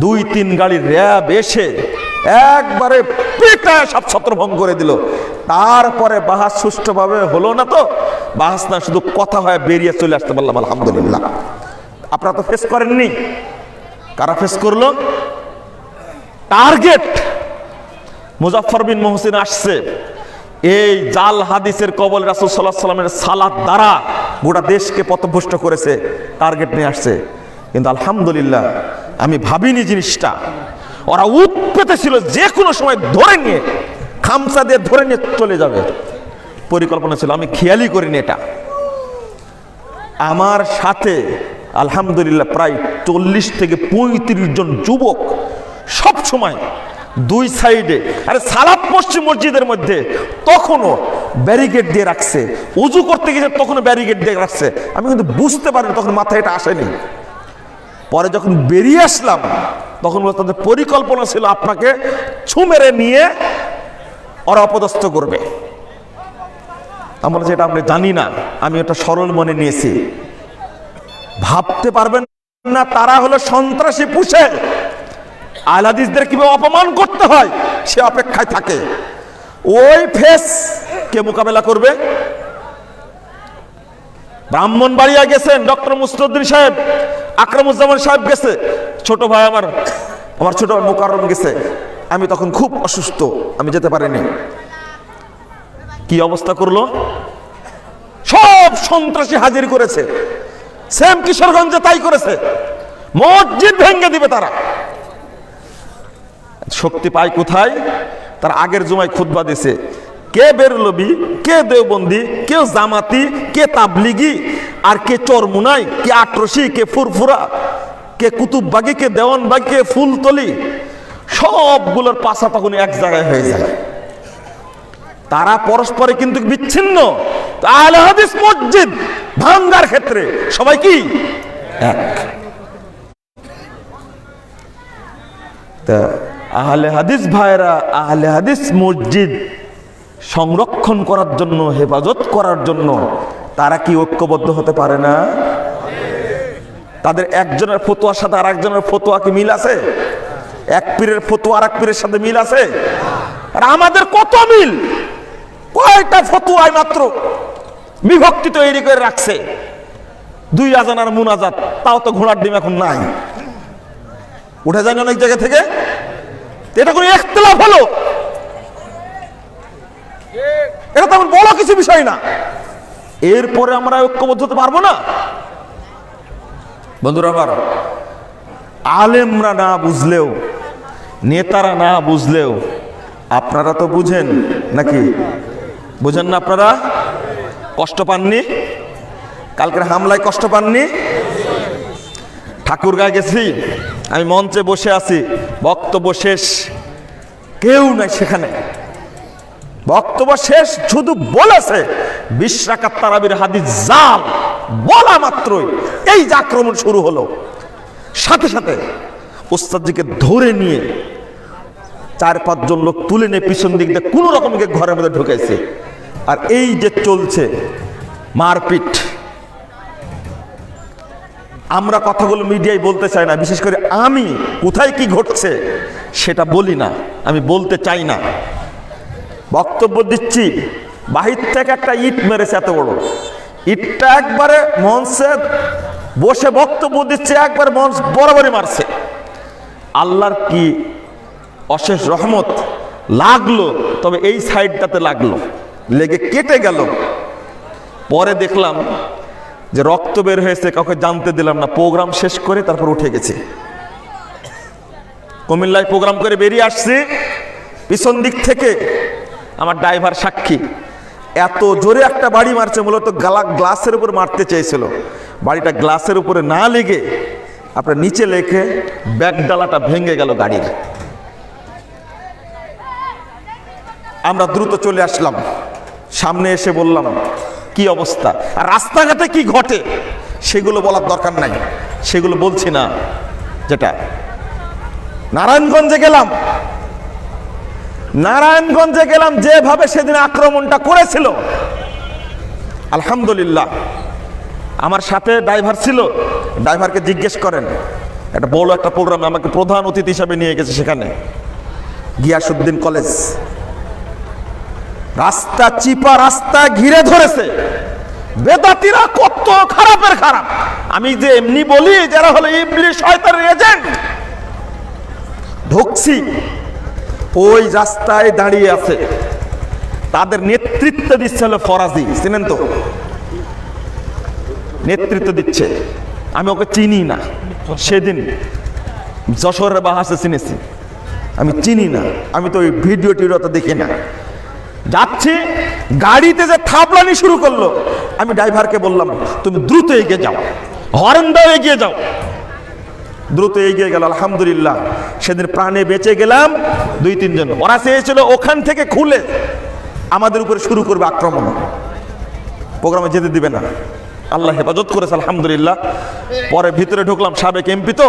2-3 গাড়ি র্যাব এসে একবারে পিটায় সব ছত্রভঙ্গ করে দিল। তারপরে বাহাস সুষ্ঠুভাবে হলো না, তো বাহাস না, শুধু কথা হয়ে বেরিয়ে চলে আসতে পারলাম। আলহামদুলিল্লাহ। আপনারা তো ফেস করেননি, কারা ফেস করলো? টার্গেট মুজাফফর বিন মুহসিন আসছে, এই জাল হাদিসের কবল রাসূল সাল্লাল্লাহু আলাইহি ওয়াসাল্লামের সালাত দ্বারা গোটা দেশকে পথভ্রষ্ট করেছে, টার্গেট নিয়ে আসছে। কিন্তু আলহামদুলিল্লাহ আমি ভাবিনি জিনিসটা, ওরা উৎপেতে ছিল, যে কোনো সময় ধরে নিয়ে খামচা দিয়ে ধরে নিয়ে চলে যাবে পরিকল্পনা ছিল। আমি খেয়ালই করিনি এটা। আমার সাথে আলহামদুলিল্লাহ প্রায় 40 থেকে 35 জন যুবক সব সময় 2 সাইডে। আরে সালাত পশ্চিম মসজিদের মধ্যে তখনও ব্যারিকেড দিয়ে রাখছে, উজু করতে গেছে তখনও ব্যারিকেড দিয়ে রাখছে। আমি কিন্তু বুঝতে পারিনি, তখন মাথায় এটা আসেনি। পরে যখন বেরিয়ে আসলাম তখন তাদের পরিকল্পনা ছিল আপনাকে ছু মেরে নিয়ে ওরা অপদস্থ করবে। আমরা যেটা আমরা জানি না, আমি এটা সরল মনে নিয়েছি। ভাবতে পারবেন না তারা হলো সন্ত্রাসী পুষে আহলে হাদিসদের কিভাবে অপমান করতে হয় সে অপেক্ষায় থাকে। ওই ফেস কে মোকাবেলা করবে? ব্রাহ্মণবাড়িয়া গেছেন ডক্টর মুসলিউদ্দিন সাহেব, আকরামুজ্জামান সাহেব গেছে, ছোট ভাই আমার ছোট ভাই মোকাররম গেছে। আমি তখন খুব অসুস্থ, আমি যেতে পারিনি। কি অবস্থা করলো? সব সন্ত্রাসী হাজির করেছে। সেম কিশোরগঞ্জে তাই করেছে, মসজিদ ভেঙে দিবে তারা। শক্তি পায় কোথায়? তার আগের জুমায় খুতবা দিছে, কে বেরলবি, কে দেওবন্দি, কেউ জামাতি, কে তাবলিগি, আর কে চরমুনাই, কে আটরশি, কে ফুরফুরা, কে কুতুববাগি, কে দেওয়ানবাগি, কে ফুলতলি, সবগুলোর পাশা তখন এক জায়গায় হয়ে যায়। তারা পরস্পরে কিন্তু বিচ্ছিন্ন। আহলে হাদিস মসজিদ ভাঙ্গার ক্ষেত্রে সবাই কি এক? তা আহলে হাদিস ভাইরা আহলে হাদিস মসজিদ সংরক্ষণ করার জন্য, হেফাজত করার জন্য তারা কি ঐক্যবদ্ধ হতে পারে না? তাদের একজনের ফতোয়ার সাথে আর একজনের ফতোয়া কি মিল আছে? এক পীরের ফতোয়া আর এক পীরের সাথে মিল আছে? আর আমাদের কত মিল, কয়টা ফতুয়ায় মাত্র বিভক্তি তৈরি করে রাখছে, 2 আজান আর মুনাজাত, তাও তো ঘোড়ার ডিম এখন নাই, উঠে যায় অনেক জায়গা থেকে। এটা কোনো ইখতিলাফ হলো? এটা তেমন বড় কিছু বিষয় না। এরপরে আমরা ঐক্যবদ্ধ হতে পারবো না? বন্ধুরা আমার, আলেমরা না বুঝলেও, নেতারা না বুঝলেও আপনারা তো বুঝেন নাকি? বুঝেন না আপনারা? কষ্ট পাননি? কালকের হামলায় কষ্ট পাননি? ঠাকুরগাঁয় গেছি, আমি মঞ্চে বসে আছি, বক্তব্য শেষ, কেউ নাই সেখানে। বক্তব্য শেষ, শুধু বলেছে 20 রাকাত তারাবির হাদিস জাল, বলা মাত্রই এই যে আক্রমণ শুরু হলো, সাথে সাথে উস্তাদজিকে ধরে নিয়ে 4-5 জন লোক তুলে নিয়ে পিছন দিক দিয়ে কোন রকম ঘরের মধ্যে ঢুকেছে। আর এই যে চলছে মারপিট, আমরা কথাগুলো মিডিয়ায় বলতে চাই না, বিশেষ করে আমি কোথায় কি ঘটছে সেটা বলি না, আমি বলতে চাই না। বক্তব্য দিচ্ছি, বাহির থেকে একটা ইট মেরেছে, এত বড় ইটটা একবারে মঞ্চে বসে বক্তব্য দিচ্ছে, একবার মঞ্চ বরাবরই মারছে। আল্লাহর কি অশেষ রহমত, লাগলো, তবে এই সাইডটাতে লাগলো, লেগে কেটে গেল। পরে দেখলাম যে রক্ত বের হয়েছে, কাউকে জানতে দিলাম না, প্রোগ্রাম শেষ করে তারপর উঠে গেছে। কুমিল্লায় প্রোগ্রাম করে বেরিয়ে আসছি, পিছন দিক থেকে আমার ড্রাইভার সাক্ষী, এত জোরে একটা বাড়ি মারছে, মূলত গ্লাসের উপর মারতে চেয়েছিল, বাড়িটা গ্লাসের উপরে না লেগে আপনার নিচে লেগে ব্যাগডালাটা ভেঙে গেল গাড়ির। আমরা দ্রুত চলে আসলাম, সামনে এসে বললাম কি অবস্থা, আর রাস্তাঘাটে কি ঘটে সেগুলো বলার দরকার নাই, সেগুলো বলছি না। যেটা নারায়ণগঞ্জে গেলাম, যেভাবে সেদিন আক্রমণটা করেছিল, আলহামদুলিল্লাহ আমার সাথে ড্রাইভার ছিল, ড্রাইভারকে জিজ্ঞেস করেন, একটা বড় একটা প্রোগ্রামে আমাকে প্রধান অতিথি হিসাবে নিয়ে গেছে, সেখানে গিয়াসউদ্দিন কলেজ, রাস্তা চিপা, রাস্তা ঘিরে ধরেছে, বেদাতিরা কত খারাপের খারাপ। আমি যে এমনি বলি, যারা হলো ইবলিস শয়তানের এজেন্ট, ঢুকছি, ওই রাস্তায় দাঁড়িয়ে আছে, তাদের নেতৃত্ব দিচ্ছে হলো ফরাজি, চিনেন তো? নেতৃত্ব দিচ্ছে, আমি ওকে চিনি না, সেদিন যশোরের বাহাসে চিনেছি, আমি চিনি না, আমি তো ওই ভিডিও টিডিও তো দেখি না। যাচ্ছি, গাড়িতে যে থাপলানি শুরু করলো, আমি ড্রাইভারকে বললাম তুমি দ্রুত এগিয়ে যাও, হর্ন দাও, এগিয়ে যাও। দ্রুত এগিয়ে গেল, আলহামদুলিল্লাহ সেদিন প্রাণে বেঁচে গেলাম। 2-3 জন, ওরা চেয়েছিল ওখান থেকে খুলে আমাদের উপরে শুরু করবে আক্রমণ, প্রোগ্রামে যেতে দিবে না, আল্লাহ হেফাজত করেছে আলহামদুলিল্লাহ। পরে ভিতরে ঢুকলাম, সাবেক এমপি তো,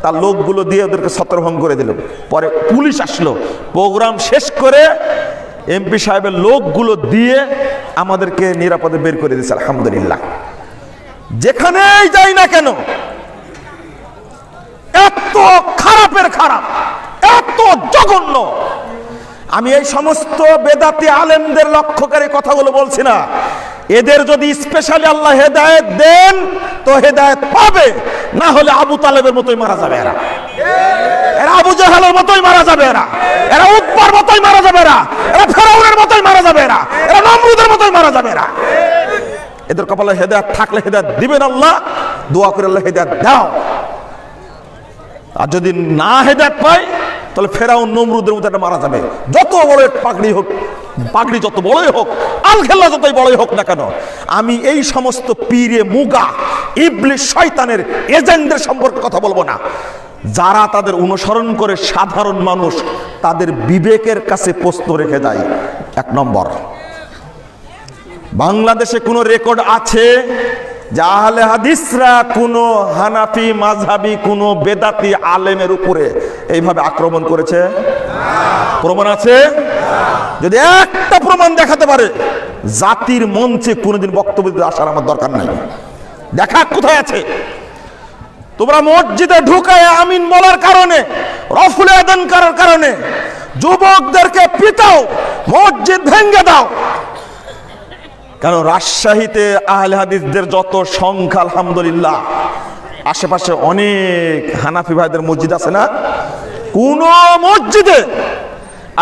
তার লোকগুলো দিয়ে ওদেরকে ছত্রভঙ্গ করে দিল। পরে পুলিশ আসলো, প্রোগ্রাম শেষ করে এমপি সাহেবের লোকগুলো দিয়ে আমাদেরকে নিরাপদে বের করে দিয়েছে আলহামদুলিল্লাহ। যেখানেই যাই না কেন, এত খারাপের খারাপ, এত জঘন্য। আমি এই সমস্ত বেদাতি আলেমদের লক্ষ্যকারী কথাগুলো বলছি না, এদের যদি স্পেশালি আল্লাহ হেদায়েত দেন তো হেদায়েত পাবে, না হলে আবু তালেবের মতোই মারা যাবে এরা, আবু জাহালের মতোই মারা যাবে এরা উতবার মতোই মারা যাবে এরা ফেরাউনের মতোই মারা যাবে এরা নমরুদের মতোই মারা যাবে এরা। এদের কপালে হেদায়েত থাকলে হেদায়েত দিবেন আল্লাহ, দোয়া করে আল্লাহ হেদায়েত দাও। আর যদি না হেদায়েত পায় তাহলে ফেরাউন নমরুদের মতো একটা মারা যাবে, যত বড় পাগড়ি হোক, পাগড়ি যত বড়ই হোক, আল খেল্লা যতই বড়ই হোক না কেন। আমি এই সমস্ত পীরে মুগা ইবলিস শয়তানের এজেন্টদের সম্পর্কে কথা বলবো না। যারা তাদের অনুসরণ করে সাধারণ মানুষ তাদের বিবেকের কাছে প্রশ্ন রেখে দেয়। 1 নম্বর, বাংলাদেশে কোনো রেকর্ড আছে যে আহলে হাদিসরা কোনো হানাফি মাযহাবি কোনো বেদাতি আলেমের উপরে এইভাবে আক্রমণ করেছে? প্রমাণ আছে? যদি একটা প্রমাণ দেখাতে পারে, জাতির মঞ্চে কোনোদিন বক্তব্য দিতে আসার আমার দরকার নাই। দেখা কোথায় আছে? তোমরা মসজিদে ঢুকায় আমিন বলার কারণে, রফুল আযান করার কারণে যুবকদেরকে পিটাও, মসজিদ ভেঙে দাও। কারণ রাজশাহীতে আহলে হাদিসদের যত সংখ্যা আলহামদুলিল্লাহ, আশেপাশে অনেক হানাফি ভাইদের মসজিদ আছে না? কোন মসজিদে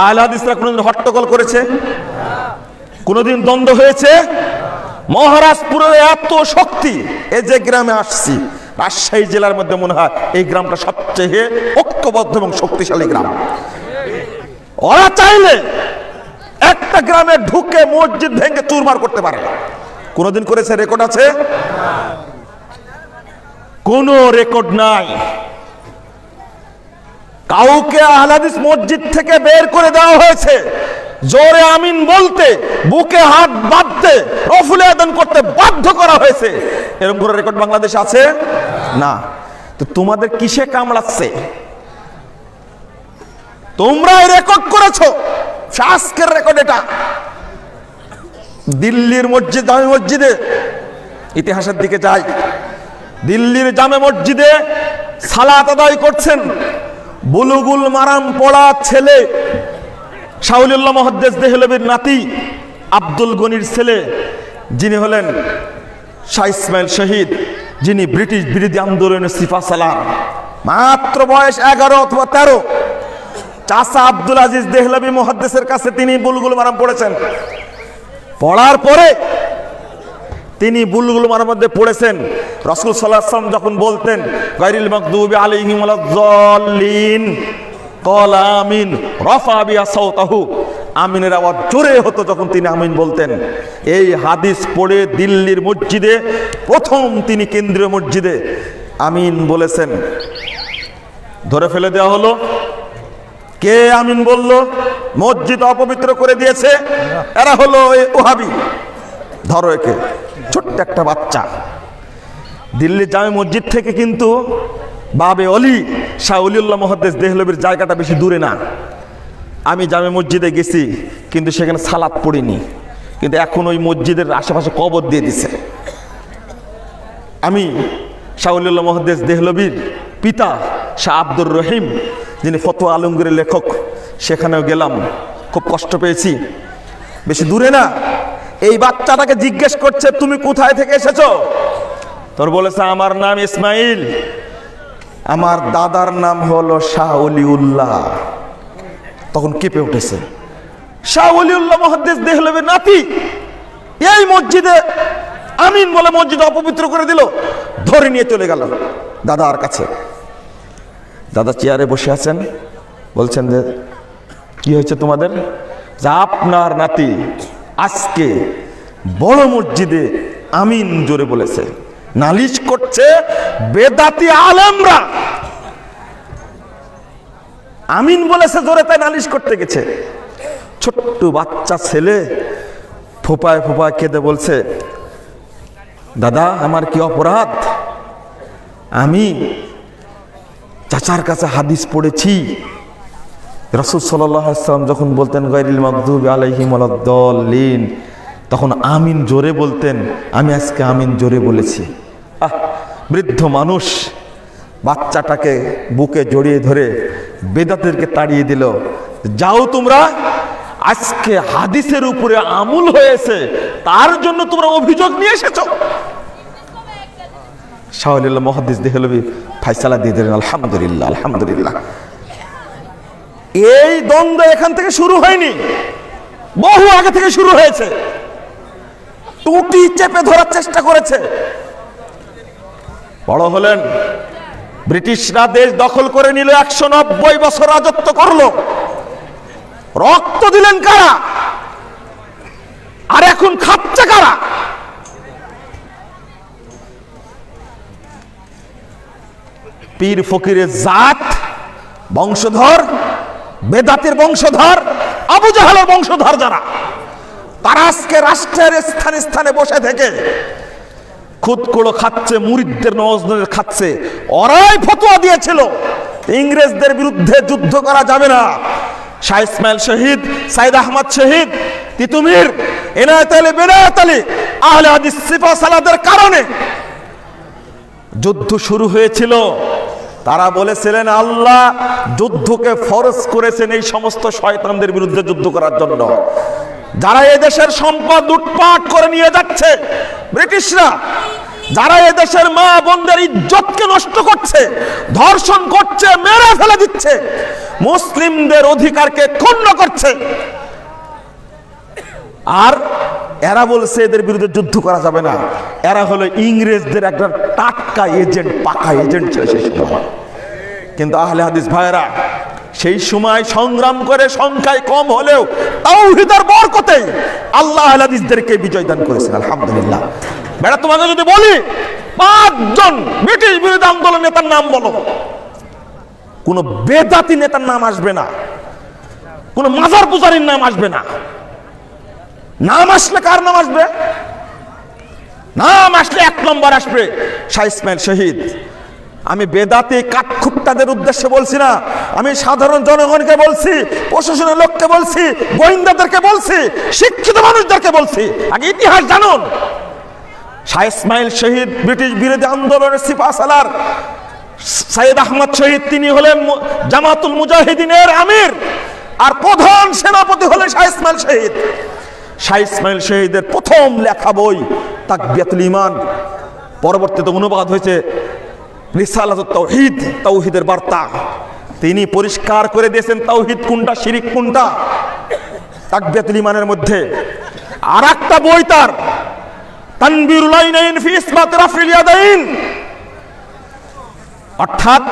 আহলে হাদিসরা কোনদিন হট্টগোল করেছে? কোনদিন দ্বন্দ্ব হয়েছে? মহারাজপুরের এত শক্তি, এই যে গ্রামে আসছি রাজশাহী জেলার মধ্যে মনে হয় এই গ্রামটা সবচেয়ে ঐক্যবদ্ধ এবং শক্তিশালী গ্রাম। ওরা চাইলে একটা গ্রামে ঢুকে মসজিদ ভেঙে চুরমার করতে পারে। কোনদিন করেছে? রেকর্ড আছে? কোন রেকর্ড নাই। কাউকে আহলে হাদিস মসজিদ থেকে বের করে দেওয়া হয়েছে জোরে আমিন বলতে, বুকে হাত বাঁধতে, রফুল আযান করতে বাধ্য করা হয়েছে। এরকম কোনো রেকর্ড বাংলাদেশে আছে না। তো তোমাদের কিসে কামড়াচ্ছে? তোমরাই রেকর্ড করেছো, আজকের রেকর্ড এটা। দিল্লির মসজিদ, জামে মসজিদে, ইতিহাসের দিকে যাই, দিল্লির জামে মসজিদে সালাত আদায় করছেন বুলুগুল মারাম পড়া ছেলে শাহ ওলিউল্লাহ মুহাদ্দিস দেহলভির নাতি আব্দুল গনির ছেলে, যিনি হলেন শাহ ইসমাইল শহীদ, যিনি ব্রিটিশ বিরোধী আন্দোলনের সিফা সালার। মাত্র বয়স 11 অথবা 13। চাচা আব্দুল আজিজ দেহলভি মুহাদ্দিসের কাছে তিনি বুলুগুল মারাম পড়েছেন। পড়ার পরে তিনি বুলুগুল মারামের মধ্যে পড়েছেন রাসূল সাল্লাল্লাহু আলাইহি ওয়াসাল্লাম যখন বলতেন গায়রিল মাগদুবি আলাইহিম ওয়ালাদ-দাল্লিন ক্বালা আমিন, রাফা বিহা সাওতাহু, আমিনের আওয়াজ জোরে হতো যখন তিনি আমিন বলতেন। এই হাদিস পড়ে দিল্লির মসজিদে প্রথম তিনি কেন্দ্রীয় মসজিদে আমিন বলেছেন। ধরে ফেলে দেওয়া হলো। কে আমিন বলল? মসজিদ অপবিত্র করে দিয়েছে এরা হলো এই ওহাবি। ধরো একে, ছোট্ট একটা বাচ্চা। দিল্লি জামে মসজিদ থেকে কিন্তু বাবে অলি শাহ ওলিউল্লাহ মুহাদ্দিস দেহলভির জায়গাটা বেশি দূরে না। আমি জামে মসজিদে গেছি কিন্তু সেখানে সালাত পড়িনি, কিন্তু এখন ওই মসজিদের আশেপাশে কবর দিয়ে দিছে। আমি শাহ ওলিউল্লাহ মুহাদ্দিস দেহলভির পিতা শাহ আব্দুর রহিম, যিনি ফতোয়া আলমগীরের লেখক, সেখানেও গেলাম, খুব কষ্ট পেয়েছি। বেশি দূরে না। এই বাচ্চাটাকে জিজ্ঞেস করছে তুমি কোথায় থেকে এসেছো? তোর বলেছে আমার নাম ইসমাইল, আমার দাদার নাম হলো শাহ ওলিউল্লাহ। তখন কেঁপে উঠেছে। শাহ ওলিউল্লাহ মুহাদ্দিস দেহলভির নাতি এই মসজিদে আমিন বলে মসজিদ অপবিত্র করে দিল। ধরে নিয়ে চলে গেল দাদার কাছে। দাদা চেয়ারে বসে আছেন, বলছেন যে কি হয়েছে তোমাদের? যে আপনার নাতি আজকে বড় মসজিদে আমিন জোরে বলেছে, নালিশ করছে বেদাতি আলেমরা। আমিন বলেছে জোরে, তাই নালিশ করতে গেছে। ছোট্ট বাচ্চা ছেলে ফোপায় ফোপায় কেঁদে বলছে দাদা আমার কি অপরাধ? আমি চাচার কাছে হাদিস পড়েছি, রাসূল সাল্লাল্লাহু আলাইহি ওয়াসাল্লাম যখন বলতেন গায়রিল মাগদুবি আলাইহিম ওয়ালাদ-দাল্লিন, তখন আমিন জোরে বলতেন। আমি আজকে আমিন জোরে বলেছি। বৃদ্ধ মানুষ বাচ্চাটাকে বুকে জড়িয়ে ধরে বেদাতেরকে তাড়িয়ে দিল। যাও তোমরা, আজকে হাদিসের উপরে আমল হয়েছে তার জন্য তোমরা অভিযোগ নিয়ে এসেছো। শাহ ওলিউল্লাহ মুহাদ্দিস দেহলভি ফায়সালা দিয়ে দিলেন আলহামদুলিল্লাহ, আলহামদুলিল্লাহ। এই দ্বন্দ্ব এখান থেকে শুরু হয়নি, বহু আগে থেকে শুরু হয়েছে। টুটি চেপে ধরার চেষ্টা করেছে। বড় হলেন, ব্রিটিশরা দেশ দখল করে নিল, 190 বছর রাজত্ব করলো। রক্ত দিলেন কারা? আর এখন খাচ্ছে কারা? পীর ফকিরের জাত বংশধর, বেদাতের বংশধর, আবু জাহেলের বংশধর যারা, তারা আজকে রাষ্ট্রের স্থানে স্থানে বসে থেকে খুদকুড়ো খাচ্ছে, মুরিদদের নজর খাচ্ছে। ওরাই ফতোয়া দিয়েছিল ইংরেজদের বিরুদ্ধে যুদ্ধ করা যাবে না। শাহ ইসমাইল শহীদ, সাইদ আহমদ শহীদ, তিতুমির, এনায়েত আলী, বেনায়েত আলী, আহলে হাদিস সিফা সালাদের কারণে যুদ্ধ শুরু হয়েছিল। তারা বলেছিলেন আল্লাহ যুদ্ধকে ফরজ করেছেন এই সমস্ত শয়তানদের বিরুদ্ধে যুদ্ধ করার জন্য, যারা এদেশের সম্পদ লুটপাট করে নিয়ে যাচ্ছে ব্রিটিশরা, যারা এদেশের মা বোনদের ইজ্জতকে নষ্ট করছে, ধর্ষণ করছে, মেরে ফেলে দিচ্ছে, মুসলিমদের অধিকারকে ক্ষুণ্ণ করছে, আর এরা বলছে এদের বিরুদ্ধে যুদ্ধ করা যাবে না। এরা হলো ইংরেজদের একটা টাটকা এজেন্ট, পাকা এজেন্ট ছিল সেই সময়। কিন্তু আহলে হাদিস ভাইরা সেই সময় সংগ্রাম করে সংখ্যায় কম হলেও তাওহীদের বরকতে আল্লাহ আহলে হাদিসদেরকে বিজয় দান করেছেন, আলহামদুলিল্লাহ। বেটা তোমাকে যদি বলি 5 জন ব্রিটিশ বিরোধী আন্দোলন নেতার নাম বলো, কোন বেদাতি নেতার নাম আসবে না, কোন মাজার পূজারীর নাম আসবে না। নাম আসলে কার নাম আসবে? নাম আসলে 1 নম্বর আসবে শাহ ইসমাইল শহীদ। আমি বেদাতি কাঠখুট্টাদের উদ্দেশ্যে বলছি না, আমি সাধারণ জনগণকে বলছি, প্রশাসনের লোককে বলছি, গোয়েন্দাদেরকে বলছি, শিক্ষিত মানুষদেরকে বলছি। আগে ইতিহাস জানুন। শাহ ইসমাইল শহীদ ব্রিটিশ বিরোধী আন্দোলনের সিপাহসালার। সৈয়দ আহমদ শহীদ তিনি হলেন জামাতুল মুজাহিদিনের আমির, আর প্রধান সেনাপতি হলেন শাহ ইসমাইল শহীদ। শাহ ইসমাইল শহীদের প্রথম লেখা বই তাকবিয়াতুল ঈমান, পরবর্তীতে অনুবাদ হয়েছে রিসালাতুত তাওহীদ, তাওহীদের বার্তা। তিনি পরিষ্কার করে দিয়েছেন তাওহীদ কোনটা, শিরিক কোনটা, তাকবিয়াতুল ঈমানের মধ্যে। আর একটা বই তার তানবীরুল আইনাইন ফি ইসবাত রাফিল ইয়াদাইন, অর্থাৎ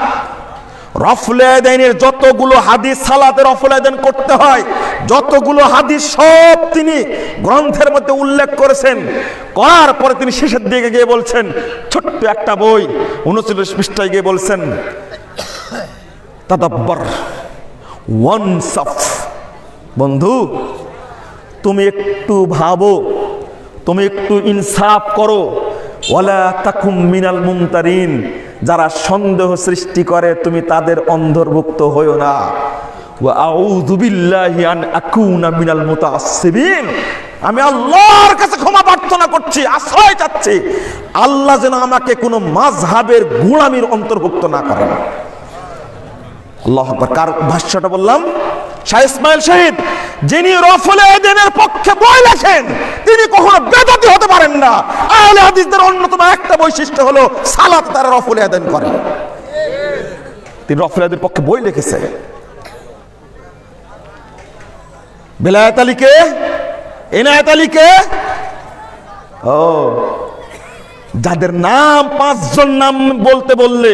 রফুল ইয়াদাইনের যতগুলো হাদিস সালাতে রফুল ইয়াদাইন করতে হয়, যতগুলো হাদিস সব তিনি গ্রন্থের মধ্যে উল্লেখ করেছেন। করার পরে তিনি শেষের দিকে গিয়ে বলছেন, ছোট্ট একটা বই 39 পৃষ্ঠায় গিয়ে বলছেন, তাদাব্বার ওয়ানসাফ, বন্ধু তুমি একটু ভাবো, তুমি একটু ইনসাফ করো, ওয়ালা তাকুম মিনাল মুমতারিন, যারা সন্দেহ সৃষ্টি করে তুমি তাদের অন্তর্ভুক্ত হইও না। ওয়া আউযু বিল্লাহি আন আকুনা মিনাল মুতাআসসিবিন, আমি আল্লাহর কাছে ক্ষমা প্রার্থনা করছি, আশ্রয় চাচ্ছি, আল্লাহ যেন আমাকে কোনো মাযহাবের গোলামির অন্তর্ভুক্ত না করেন। আল্লাহু আকবার। কার ভাষ্যটা বললাম? শাহ ইসমাইল শহীদ, যিনি রফুল ইয়াদাইনের পক্ষে বই লেখেন, তিনি কখনো বেদাতি হতে পারেন না। আহলে হাদিসদের অন্যতম একটা বৈশিষ্ট্য হলো সালাত তারা রফুল ইয়াদাইন করে। তিনি রফুল ইয়াদাইনের পক্ষে বই লিখেছেন। বেলায়েত আলীকে, এনায়েত আলীকে, ও যাদের নাম 5 জন নাম বলতে বললে,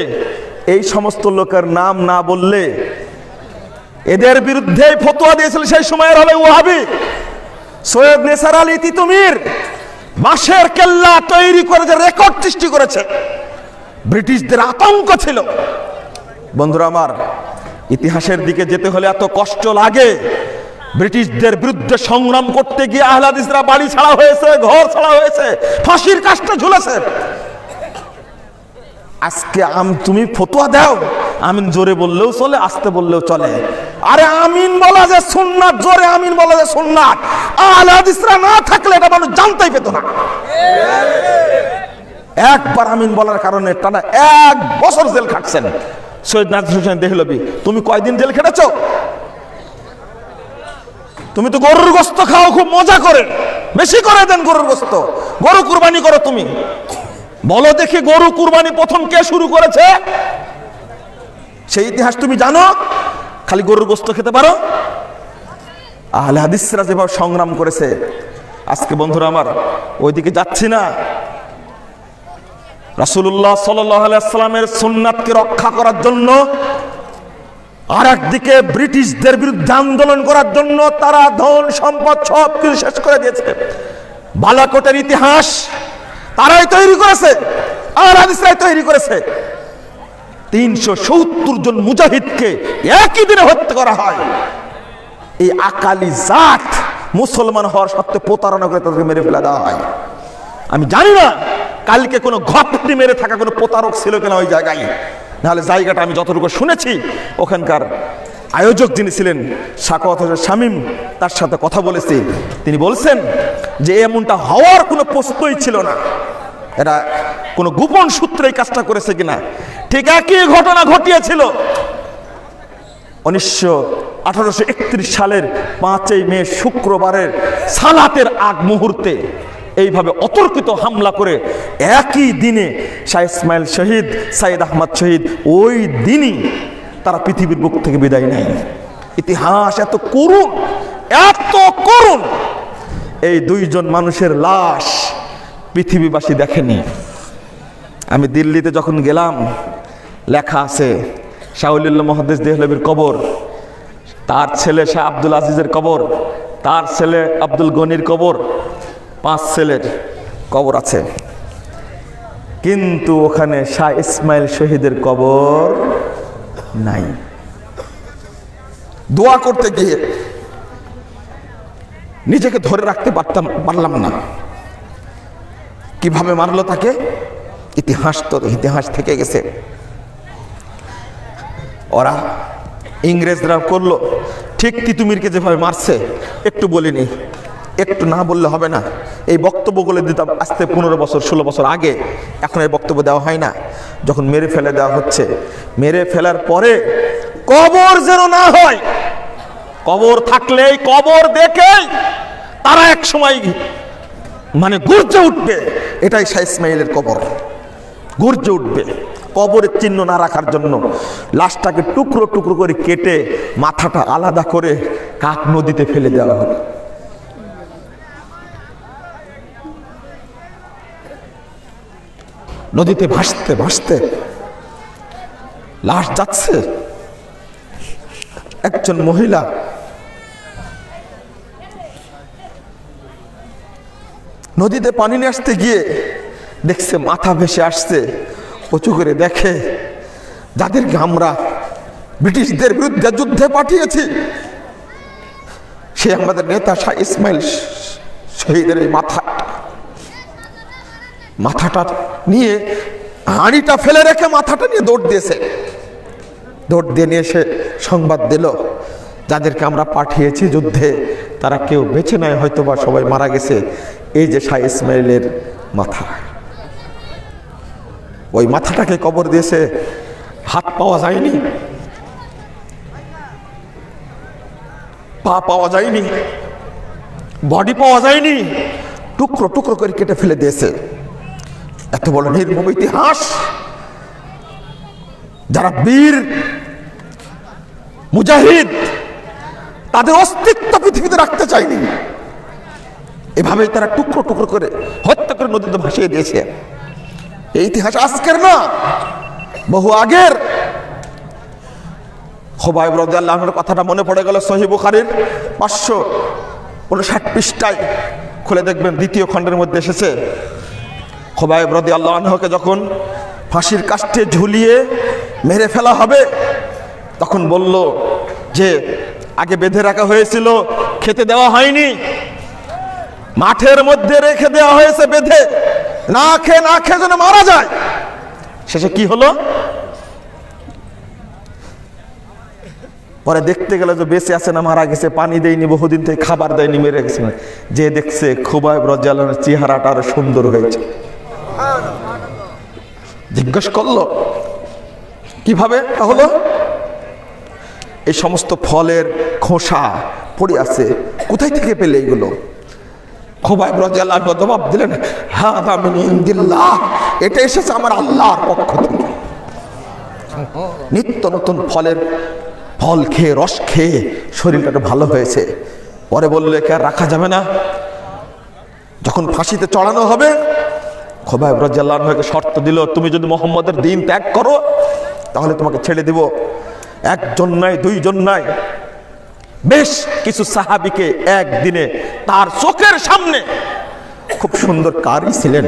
এই সমস্ত লোকের নাম না বললে, এদের বিরুদ্ধে ফতোয়া দিয়েছিল সেই সময়ের হলে ওয়াহাবি সৈয়দ নেসার আলী তিতুমির, বাঁশের কেল্লা তৈরি করে যে রেকর্ড সৃষ্টি করেছে, ব্রিটিশদের আতঙ্ক ছিল। বন্ধুরা আমার, ইতিহাসের দিকে যেতে হলে এত কষ্ট লাগে। ব্রিটিশদের বিরুদ্ধে সংগ্রাম করতে গিয়ে আহলে হাদিসরা বাড়ি ছাড়া হয়েছে, ঘর ছাড়া হয়েছে, ফাঁসির কাষ্ঠে ঝুলেছে। আজকে তুমি ফতোয়া দাও, আমিন জোরে বললেও চলে, আস্তে বললেও চলে। আরে আমিন বলা যে সুন্নাত, জোরে আমিন বলা যে সুন্নাত, আহলে হাদিসরা না থাকলে এটা মানুষ জানতেই পেত না। একবার আমিন বলার কারণে টানা 1 বছর জেল খাটছেন সৈয়দ নাজির হোসেন দেহলভী। তুমি কয়দিন জেল খেটেছো? তুমি তো গরুর গোশত খাও খুব মজা করে, বেশি করে দেন গরুর গোশত, গরু কুরবানি করো। তুমি বলো দেখি, গরু কুরবানি প্রথম কে শুরু করেছে? সেই ইতিহাস তুমি জানো? খালি গরুর গোশত খেতে পারো? আহলে হাদিসরা যেভাবে সংগ্রাম করেছে, আজকে বন্ধুরা আমার ওইদিকে যাচ্ছি না। রাসূলুল্লাহ সাল্লাল্লাহু আলাইহি ওয়াসাল্লামের সুন্নাতকে রক্ষা করার জন্য, আর একদিকে ব্রিটিশদের বিরুদ্ধে আন্দোলন করার জন্য তারা ধন সম্পদ সব কিছু শেষ করে দিয়েছে। বালাকোটের ইতিহাস তারাই তৈরি করেছে, আহলে হাদিসরাই তৈরি করেছে। 370 জন মুজাহিদকে একই দিনে হত্যা করা হয়। এই আকালি জাত মুসলমান হওয়ার সত্ত্বেও প্রতারণা করে তাদেরকে মেরে ফেলা দেওয়া হয়। আমি জানি না কালকে কোনো ঘপটি মেরে থাকা কোনো প্রতারক ছিল কিনা ওই জায়গায়, নাহলে জায়গাটা আমি যতটুকু শুনেছি ওখানকার আয়োজক যিনি ছিলেন সাখাওয়াত হোসেন শামীম, তার সাথে কথা বলেছি। তিনি বলছেন যে এমনটা হওয়ার কোনো প্রশ্নই ছিল না, এটা কোনো গোপন সূত্রে এই কাজটা করেছে কিনা। ঠিক একই ঘটনা ঘটিয়েছিল 1831 সালের 5ই মে শুক্রবারের সালাতের আগ মুহূর্তে এইভাবে অতর্কিত হামলা করে একই দিনে শাহ ইসমাইল শহীদ, সাইদ আহমদ শহীদ ওই দিনই তারা পৃথিবীর বুক থেকে বিদায় নেয়। ইতিহাস এত করুণ, এত করুণ। এই দুইজন মানুষের লাশ পৃথিবীবাসী দেখেনি। আমি দিল্লিতে যখন গেলাম, লেখা আছে শাহ ওলিউল্লাহ মুহাদ্দিস দেহলভির কবর, তার ছেলে শাহ আব্দুল আজিজের কবর, তার ছেলে আব্দুল গনির কবর, 5 ছেলের কবর আছে, কিন্তু ওখানে শাহ ইসমাইল শহীদের কবর নাই। দোয়া করতে গিয়ে নিজেকে ধরে রাখতে পারলাম না। কিভাবে মারলো তাকে? ইতিহাস তো ইতিহাস থেকে গেছে। ওরা ইংরেজরা করলো ঠিক তিতুমিরকে যেভাবে মারছে, একটু বলিনি, একটু না বললে হবে না। এই বক্তব্যগুলো দিতাম আজকে 15 বছর 16 বছর আগে, এখন এই বক্তব্য দেওয়া হয় না। যখন মেরে ফেলে দেওয়া হচ্ছে, মেরে ফেলার পরে কবর যেন না হয়, কবর থাকলেই কবর দেখেই তারা এক সময় মানে গর্জে উঠবে, এটাই শাহ ইসমাইলের কবর, গর্জে উঠবে। কবরের চিহ্ন না রাখার জন্য লাশটাকে টুকরো টুকরো করে কেটে মাথাটা আলাদা করে কাক নদীতে ফেলে দেওয়া হলো। নদীতে ভাসতে ভাসতে লাশ যাচ্ছে। একজন মহিলা নদীতে পানি নিয়ে আসতে গিয়ে দেখছে মাথা ভেসে আসছে, উঁচু করে দেখে যাদেরকে আমরা ব্রিটিশদের বিরুদ্ধে যুদ্ধে পাঠিয়েছি, সে আমাদের নেতা শাহ ইসমাইল শহীদের এই মাথাটা নিয়ে হাঁড়িটা ফেলে রেখে মাথাটা নিয়ে দৌড় দিয়েছে। দৌড় দিয়ে নিয়ে এসে সংবাদ দিল, যাদেরকে আমরা পাঠিয়েছি যুদ্ধে তারা কেউ বেঁচে নাই, হয়তো বা সবাই মারা গেছে। এই যে শাহ ইসমাইলের মাথা, ওই মাথাটাকে কবর দিয়েছে। হাত পাওয়া যায়নি, পা পাওয়া যায়নি, বডি পাওয়া যায়নি, টুকরো টুকরো করে কেটে ফেলে দিয়েছে। এত বড় নির্মম ইতিহাস। যারা বীর মুজাহিদ, তাদের অস্তিত্ব পৃথিবীতে রাখতে চায়নি, এভাবেই তারা টুকরো টুকরো করে হত্যা করে নদীতে ভাসিয়ে দিয়েছে। এই ইতিহাস আজকের না, বহু আগের। খুবাইব রাদিয়াল্লাহু আনহুর কথাটা মনে পড়ে গেল। সহিহ বুখারীর 559 পৃষ্ঠায় খুলে দেখবেন, 2য় খণ্ডের মধ্যে এসেছে। খুবাইব রাদিয়াল্লাহু আনহুকে যখন ফাঁসির কাষ্ঠে ঝুলিয়ে মেরে ফেলা হবে, তখন বলল যে আগে বেঁধে রাখা হয়েছিল, খেতে দেওয়া হয়নি, মাঠের মধ্যে রেখে দেওয়া হয়েছে বেঁধে, না খেয়ে যেন মারা যায়। শেষে কি হলো? পরে দেখতে গেল যে বেঁচে আছে না মারা গেছে, পানি দেয়নি বহুদিন থেকে, খাবার দেয়নি, মেরে গেছে। যে দেখছে খুবাইব রাদিয়াল্লাহু আনহুর চেহারাটা আরো সুন্দর হয়েছে। জিজ্ঞেস করলো কিভাবে হলো? এই সমস্ত ফলের খোসা পড়ে আছে, কোথায় থেকে পেলে এগুলো? খুবাইব রাদিয়াল্লাহু আনহু জবাব দিলেন, হাযা মিন ইনদিল্লাহ, এটা এসেছে আমার আল্লাহর পক্ষ থেকে। নিত্য নতুন ফল খেয়ে, রস খেয়ে শরীরটা ভালো হয়েছে। পরে বললে কে আর রাখা যাবে না। যখন ফাঁসিতে চড়ানো হবে, খুবাইব রাদিয়াল্লাহু আনহুকে শর্ত দিল, তুমি যদি মুহাম্মদের দ্বীন ত্যাগ করো তাহলে তোমাকে ছেড়ে দিব। একজন নাই, দুইজন নাই, বেশ কিছু সাহাবীকে একদিনে তার চোখের সামনে, খুব সুন্দর কারি ছিলেন,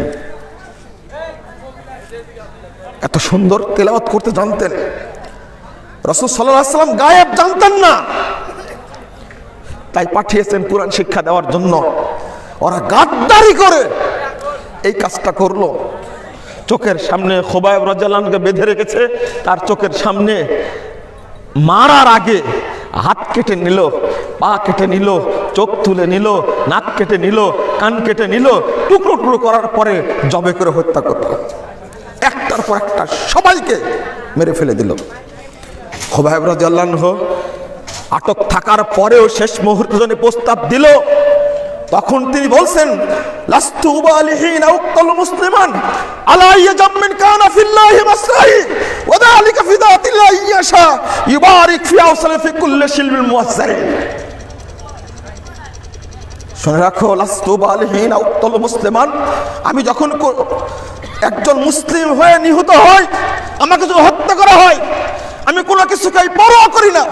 এত সুন্দর তেলাওয়াত করতে জানতেন। রাসূল সাল্লাল্লাহু আলাইহি ওয়াসাল্লাম গায়েব জানতেন না, তাই পাঠিয়েছেন কোরআন শিক্ষা দেওয়ার জন্য। ওরা গাদ্দারি করে এই কাজটা করলো। চোখের সামনে খুবাইব রাদিয়াল্লাহু আনহুকে বেঁধে রেখেছে, তার চোখের সামনে মারার আগে হাত কেটে নিল, পা কেটে নিল, চোখ তুলে নিল, নাক কেটে নিল, কান কেটে নিল, টুকরো টুকরো করার পরে জবে করে হত্যা করল। একটা একটার পর একটা সবাইকে মেরে ফেলে দিল। খুবাইব রাদিয়াল্লাহু আনহু আটক থাকার পরেও শেষ মুহূর্তে যখন প্রস্তাব দিল, তখন তিনি বলছেন, লাস্তু উবালিহিন আউক্তাল মুসলিমান আলা ইয়াজাম্মিন কানা ফিল্লাহি মাসরাহি ওয়া যালিকা ফি যাতিল্লাহি ইয়াশা ইউবারিক ফি আওসালি ফি কুল্লি শিলবিল মুয়াজ্জারি। শুনে রাখো, লাস্তু উবালিহিন আউক্তাল মুসলিমান, আমি যখন একজন মুসলিম হয়ে নিহত হই, আমাকে যদি হত্যা করা হয়, আমি কোনো কিছুকেই পরোয়া করি না।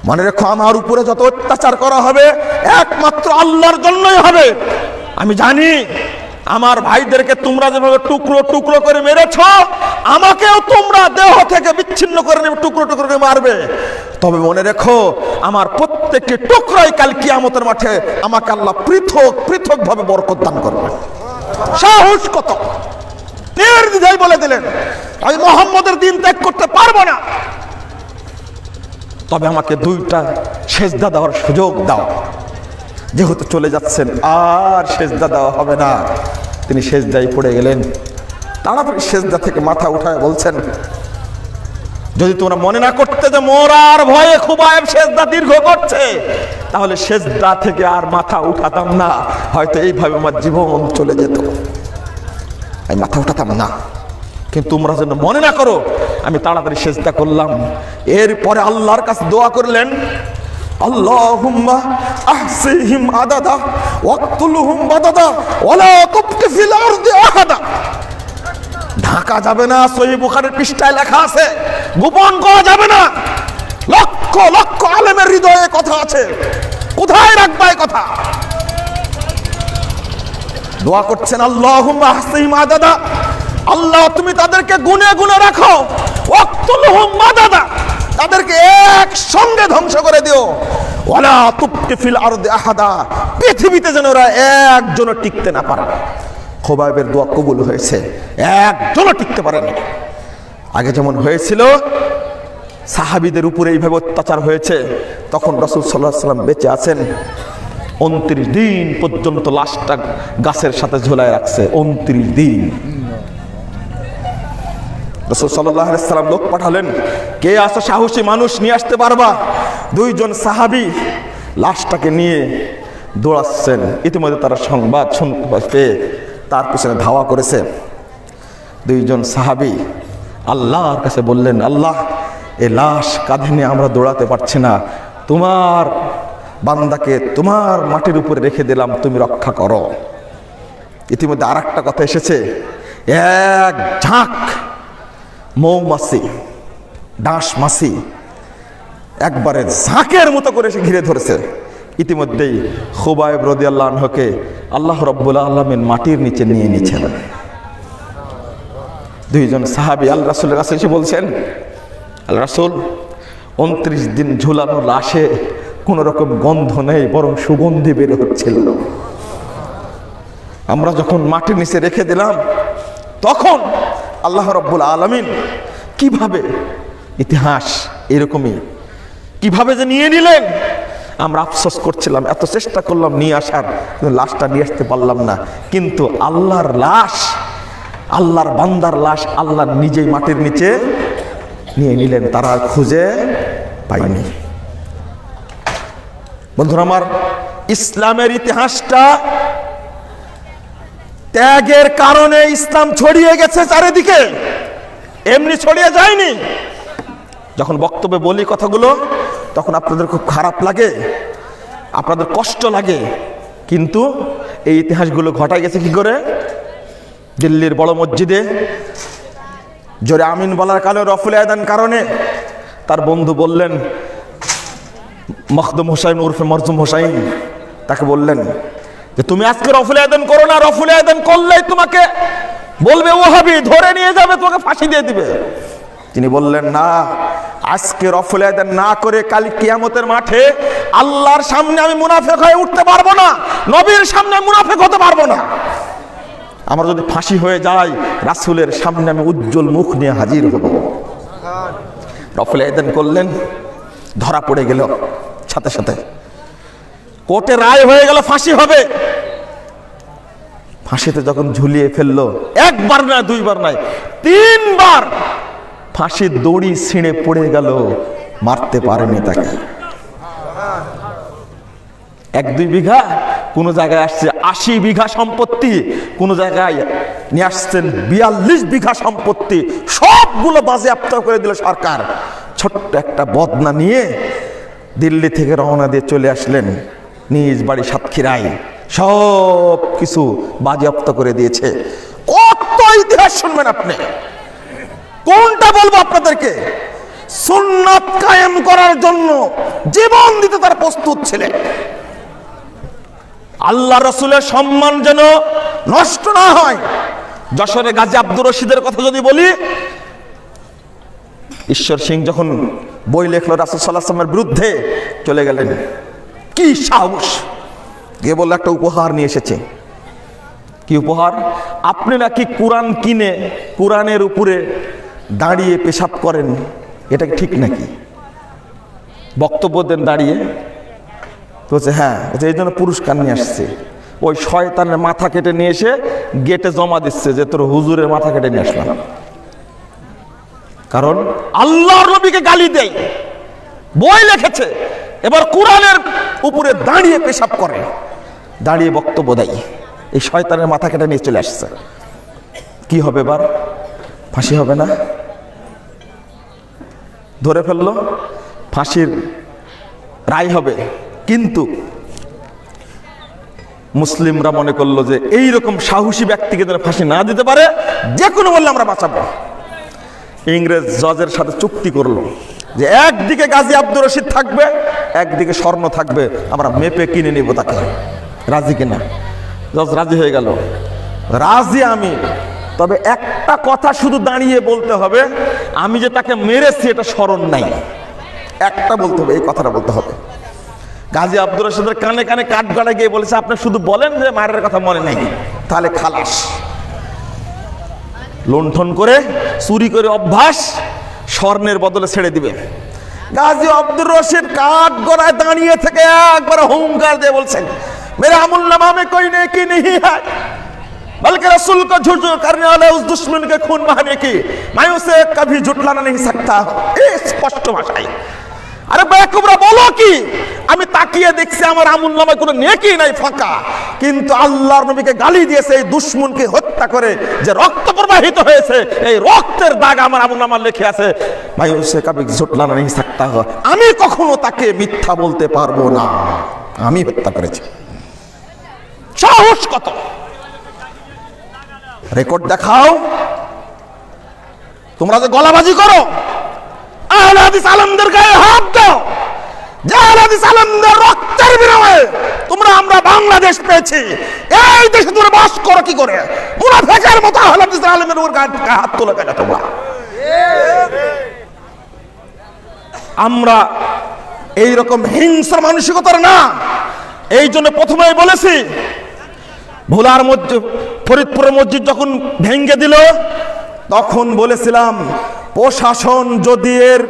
মনে রেখো, আমার উপরে যত অত্যাচার করা হবে একমাত্র আল্লাহর জন্যই হবে। আমি জানি আমার ভাইদেরকে তোমরা যেভাবে টুকরো টুকরো করে মেরেছ, আমাকেও তোমরা দেহ থেকে বিচ্ছিন্ন করে নেবে, টুকরো টুকরো করে মারবে। তবে মনে রেখো, আমার প্রত্যেকটি টুকরাই কাল কিয়ামতের মাঠে আমাকে আল্লাহ পৃথক পৃথক ভাবে বরকত দান করবে। সাহস কত! নির্দ্বিধায় বলে দিলেন, আমি মুহাম্মদের দিন ত্যাগ করতে পারবো না, তবে আমাকে দুইটা সেজদা দেওয়ার সুযোগ দাও। যেহেতু চলে যাচ্ছেন, আর সেজদা দেওয়া হবে না। তিনি সেজদায় পড়ে গেলেন। তাড়াতাড়ি সেজদা থেকে মাথা উঠায় বলছেন, যদি তোমরা মনে না করতে যে মরার ভয়ে খুবাইব সেজদা দীর্ঘ করছে, তাহলে সেজদা থেকে আর মাথা উঠাতাম না, হয়তো এইভাবে আমার জীবন চলে যেত। আমি মাথা উঠাতাম না, কিন্তু তোমরা যেন মনে না করো, আমি তাড়াতাড়ি সেজদা করলাম। এরপরে আল্লাহর কাছে দোয়া করলেন, আল্লাহুম্মা আহসিহিম আদাদা ওয়াকতুলহুম বাদাদা ওয়ালা তুবকি ফিল আরদি আহাদা। ঢাকা যাবে না, সহিহ বুখারীর পৃষ্ঠায় লেখা আছে, গোপন করা যাবে না। লক্ষ লক্ষ আলেমের হৃদয়ে কথা আছে, কোথায় রাখবা এই কথা? দোয়া করছেন, আল্লাহুম্মা আহসিহিম আদাদা, আল্লাহ তুমি তাদেরকে গুনে গুনে রাখো, ওয়াকতুলহুম বাদাদা, তাদেরকে একসঙ্গে ধ্বংস করে দিও, ওয়ালা তুবকি ফিল আরদি আহাদা, পৃথিবীতে যেন ওরা একজনও টিকতে না পারে। খুবাইবের দোয়া কবুল হয়েছে, একজনও টিকতে পারেনি। আগে যেমন হয়েছিল সাহাবীদের উপরে এইভাবে অত্যাচার হয়েছে, তখন রাসূল সাল্লাল্লাহু আলাইহি ওয়াসাল্লাম বেঁচে আছেন। 29 দিন পর্যন্ত লাশটা গাছের সাথে ঝোলায় রাখছে, 29 দিন। রাসূল সাল্লাল্লাহু আলাইহি ওয়াসাল্লাম লোক পাঠালেন, কে আসো সাহসী মানুষ নিয়ে আসতে পারবা? 2 জন সাহাবী লাশটাকে নিয়ে দৌড়াচ্ছেন। ইতিমধ্যে তারা সংবাদ পেয়ে তার পিছনে ধাওয়া করেছে। 2 জন সাহাবী আল্লাহর কাছে বললেন, আল্লাহ, এই লাশ কাঁধে নিয়ে আমরা দৌড়াতে পারছি না, তোমার বান্দাকে তোমার মাটির উপরে রেখে দিলাম, তুমি রক্ষা করো। ইতিমধ্যে আর একটা কথা এসেছে, এক ঝাঁক মৌমাছি, ডাঁশ মাছি একবারে ঝাঁকের মতো করে এসে ঘিরে ধরেছে। ইতিমধ্যেই খুবাইব রাদিয়াল্লাহু আনহুকে আল্লাহ রাব্বুল আলামিন মাটির নিচে নিয়ে নিয়েছেন। 2 জন সাহাবী আল্লাহ রাসূলের কাছে এসে বলছেন, আল্লাহ রাসূল, 29 দিন ঝুলানো লাশে কোনো রকম গন্ধ নেই, বরং সুগন্ধি বের হচ্ছিল। আমরা যখন মাটির নিচে রেখে দিলাম, তখন আল্লাহ রাব্বুল আলামিন কিভাবে, ইতিহাস এরকমই, কিভাবে যে নিয়ে নিলেন, আমরা আফসোস করছিলাম, এত চেষ্টা করলাম নিয়ে আসার, লাশটা নিয়ে আসতে পারলাম না। কিন্তু আল্লাহর লাশ, আল্লাহর বান্দার লাশ আল্লাহ নিজেই মাটির নিচে নিয়ে নিলেন, তারা খুঁজে পায়নি। বন্ধুরা আমার, ইসলামের ইতিহাসটা ত্যাগের কারণে ইসলাম ছড়িয়ে গেছে চারিদিকে, এমনি ছড়িয়ে যায়নি। যখন বক্তব্যে বলি কথাগুলো, তখন আপনাদের খুব খারাপ লাগে, আপনাদের কষ্ট লাগে, কিন্তু এই ইতিহাসগুলো ঘটাই গেছে কি করে? দিল্লির বড় মসজিদে জোরে আমিন বলার কারণে, রফুল আযান কারণে তার বন্ধু বললেন, মখদুম হোসাইন উর্ফে মরজুম হোসাইন, তাকে বললেন যে তুমি আজকে রফুল আযান করো না, রফুল আযান করলেই তোমাকে বলবে ওহাবি, ধরে নিয়ে যাবে, তোমাকে ফাঁসি দিয়ে দিবে। তিনি বললেন, না, আজকে রফুল আযান না করে কাল কিয়ামতের মাঠে আল্লাহর সামনে আমি মুনাফিক হয়ে উঠতে পারবো না, নবীর সামনে মুনাফিক হতে পারবো না। আমার যদি ফাঁসি হয়ে যায়, রাসূলের সামনে আমি উজ্জ্বল মুখ নিয়ে হাজির হব। রফুল আযান করলেন, ধরা পড়ে গেল সাথে সাথে। কোর্টে রায় হয়ে গেল ফাঁসি হবে। ফাঁসিতে যখন ঝুলিয়ে ফেললো, একবার না দুইবার নয়, 3 বার ফাঁসির দড়ি ছিঁড়ে পড়ে গেল, মারতে পারেনি তাকে। 1-2 বিঘা, কোন জায়গায় আসছে 80 বিঘা সম্পত্তি, কোন জায়গায় নিয়ে আসছেন 42 বিঘা সম্পত্তি, সবগুলো বাজেয়াপ্ত করে দিল সরকার। ছোট্ট একটা বদনা নিয়ে দিল্লি থেকে রওনা দিয়ে চলে আসলেন নিজ বাড়ি সাতক্ষীরায়, সব কিছু বাজেয়াপ্ত করে দিয়েছে। কত ইতিহাস শুনবেন আপনি, কোনটা বলবো আপনাদেরকে? সুন্নাত কায়েম করার জন্য জীবন দিতে তার প্রস্তুত ছিলেন। আল্লাহ রসুলের সম্মান যেন নষ্ট না হয়। যশোরে গাজী আব্দুর রশিদের কথা যদি বলি, ঈশ্বর সিং যখন বই লেখলো রাসূল সাল্লাল্লাহু আলাইহি ওয়াসাল্লামের বিরুদ্ধে, চলে গেলেন, কি সাহস! গিয়ে বললো একটা উপহার নিয়ে এসেছে। কি উপহার? আপনি নাকি কোরআন কিনে কোরআনের উপরে দাঁড়িয়ে পেশাব করেন, এটা কি ঠিক নাকি? বক্তব্য দেন দাঁড়িয়ে। বলছে হ্যাঁ, এই জন্য পুরস্কার নিয়ে আসছে। ওই শয়তানের মাথা কেটে নিয়ে এসে গেটে জমা দিচ্ছে যে তোর হুজুরের মাথা কেটে নিয়ে আসলাম। কারণ আল্লাহর নবীকে গালি দেয়, বই লিখেছে, এবার কোরআনের উপরে দাঁড়িয়ে পেশাব করে, দাঁড়িয়ে বক্তব্য দেয়, এই শয়তানের মাথা কেটে নিয়ে চলে আসছে। কি হবে এবার? ফাঁসি হবে না? ধরে ফেললো, ফাঁসির রায় হবে। কিন্তু মুসলিমরা মনে করলো যে এইরকম সাহসী ব্যক্তিকে যারা ফাঁসি না দিতে পারে, যে কোনো বললে আমরা বাঁচাবো। ইংরেজ জজের সাথে চুক্তি করলো যে একদিকে গাজী আব্দুর রশিদ থাকবে, একদিকে স্বর্ণ থাকবে, আমরা মেপে কিনে নিব তাকে। রাজি কিনা? জজ রাজি হয়ে গেল। রাজি আমি, তবে একটা কথা শুধু দাঁড়িয়ে বলতে হবে, আমি যে তাকে মেরেছি এটা স্মরণ নাই, একটা বলতে হবে, এই কথাটা বলতে হবে। গাজী আব্দুর রশিদের কানে কানে কাঠ গড়ায় গিয়ে বলেছে আপনি শুধু বলেন যে মায়ের কথা মনে নেই, তাহলে খালাস। লুণ্ঠন করে চুরি করে অভ্যাস, স্বর্ণের বদলে ছেড়ে দিবে। গাজী আব্দুর রশিদ কাঠ গড়ায় দাঁড়িয়ে থেকে একবার হুঙ্কার দিয়ে বলছেন, मेरे अमल नामा में कोई नेकी नहीं है, बल्कि रसूल को झूठ करने वाले उस दुश्मन के खून बहाने की मैं उसे कभी झुटलाना नहीं सकता। स्पष्ट भाषाয়, আরে বেকুবরা বলো কি? আমি তাকিয়ে দেখছি আমার আমল নামায় কোনো নেকি নাই, ফাঁকা। কিন্তু আল্লাহর নবীকে গালি দিয়েছে, এই দুশমনকে হত্যা করে যে রক্ত প্রবাহিত হয়েছে, এই রক্তের দাগ আমার আমল নামায় লেখা আছে। ভাই উসে কবি ঝুটলানা नहीं सकता, আমি কখনো তাকে মিথ্যা বলতে পারবো না, আমি হত্যা করেছি। সাহস কত! রেকর্ড দেখাও। তোমরা যে গলাবাজি করো, আহলে হাদিস আলেমদের গায়ে হাত দাও, যে আহলে হাদিস আলেমদের রক্তের বিনিময়ে তোমরা আমরা বাংলাদেশ পেয়েছি, এই দেশে তোমরা বাস করো কি করে? মুনাফিকের মতো আহলে হাদিস আলেমের উপর গায়ে হাত তোলা কেন তোমরা? আমরা এইরকম হিংস্র মানসিকতার না। এই জন্য প্রথমেই বলেছি, ভোলার মসজিদ, ফরিদপুরের মসজিদ যখন ভেঙে দিল, তখন বলেছিলাম প্রশাসন যদি এর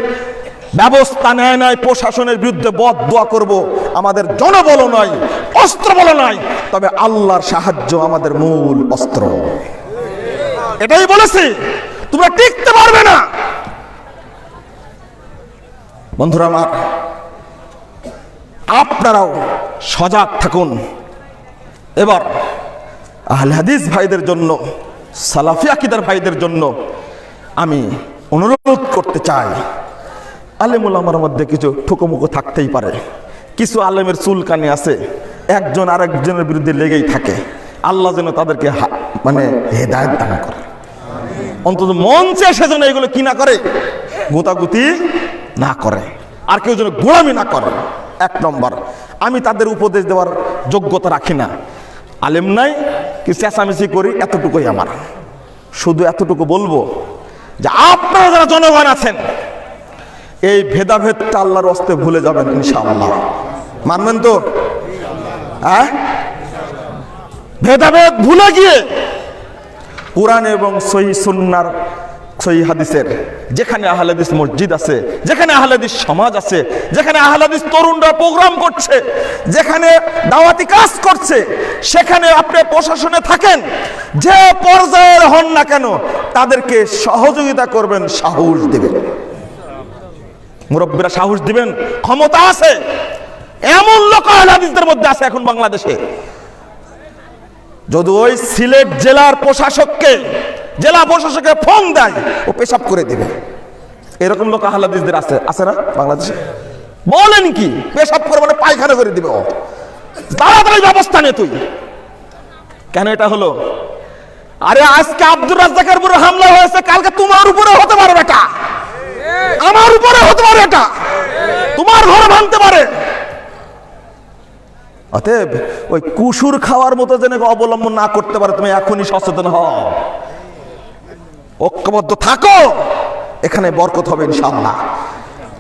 ব্যবস্থা নেয় নাই, প্রশাসনের বিরুদ্ধে বদদোয়া করব। আমাদের জনবল নয়, অস্ত্র বল নয়, তবে আল্লাহর সাহায্য আমাদের মূল অস্ত্র। এটাই বলেছি, তোমরা টিকতে পারবে না। বন্ধুরা আমার, আপনারাও সজাগ থাকুন। এবার আহলে হাদিস ভাইদের জন্য, সালাফি আকীদার ভাইদের জন্য আমি অনুরোধ করতে চাই, আলেম ওলামার মধ্যে কিছু ঠুকোমুকো থাকতেই পারে, কিছু আলেমের চুলকানি আছে, একজন আরেকজনের বিরুদ্ধে লেগেই থাকে। আল্লাহ যেন তাদেরকে মানে হেদায়েত দান করে, অন্তত মঞ্চে সেজন্য এগুলো কি না করে, গোতাগুতি না করে, আর কেউ যেন গোলামি না করে। 1 নম্বর, আমি তাদের উপদেশ দেওয়ার যোগ্যতা রাখি না, আলেম নাই, কি চেঁচামেচি করি, এতটুকুই আমার। শুধু এতটুকু বলবো যে আপনারা যারা জনগণ আছেন, এই ভেদাভেদটা আল্লাহর হস্তে ভুলে যাবেন ইনশাআল্লাহ। মানবেন তো? হ্যাঁ, ভেদাভেদ ভুলে গিয়ে কোরআন এবং সহিহ সুন্নাহর সহিহ হাদিসের, যেখানে আহলে হাদিস মসজিদ আছে, যেখানে আহলে হাদিস সমাজ আছে, যেখানে আহলে হাদিস তরুণরা প্রোগ্রাম করছে, যেখানে দাওয়াতি কাজ করছে, সেখানে আপনি প্রশাসনে থাকেন, যে পর্যায়ের হন না কেন তাদেরকে সহযোগিতা করবেন, সাহস দিবেন। মুরব্বীরা সাহস দিবেন, ক্ষমতা আছে। এমন লোক আহলে হাদিসদের মধ্যে আছে এখন বাংলাদেশে, যদি ওই সিলেট জেলার প্রশাসককে, জেলা প্রশাসকের ফোন দেয়, ও পেশাব করে দিবে। এরকম লোক আহলে হাদিসদের আছে, আছে না বাংলাদেশে? বলেন কি, পেশাব করে মানে পায়খানা করে দিবে ও। তাড়াতাড়ি ব্যবস্থা নে তুই। কেন এটা হলো? আরে আজকে আব্দুর রাজ্জাকের উপরে হামলা হয়েছে, কালকে তোমার উপরে হতে পারে এটা, আমার উপরে হতে পারে এটা, তোমার ঘর ভাঙতে পারে। অতএব ওই কুসুর খাওয়ার মতো যেন অবলম্বন না করতে পারে, তুমি এখনই সচেতন হও, ঐক্যবদ্ধ থাকো, এখানে বরকত হবে ইনশাআল্লাহ।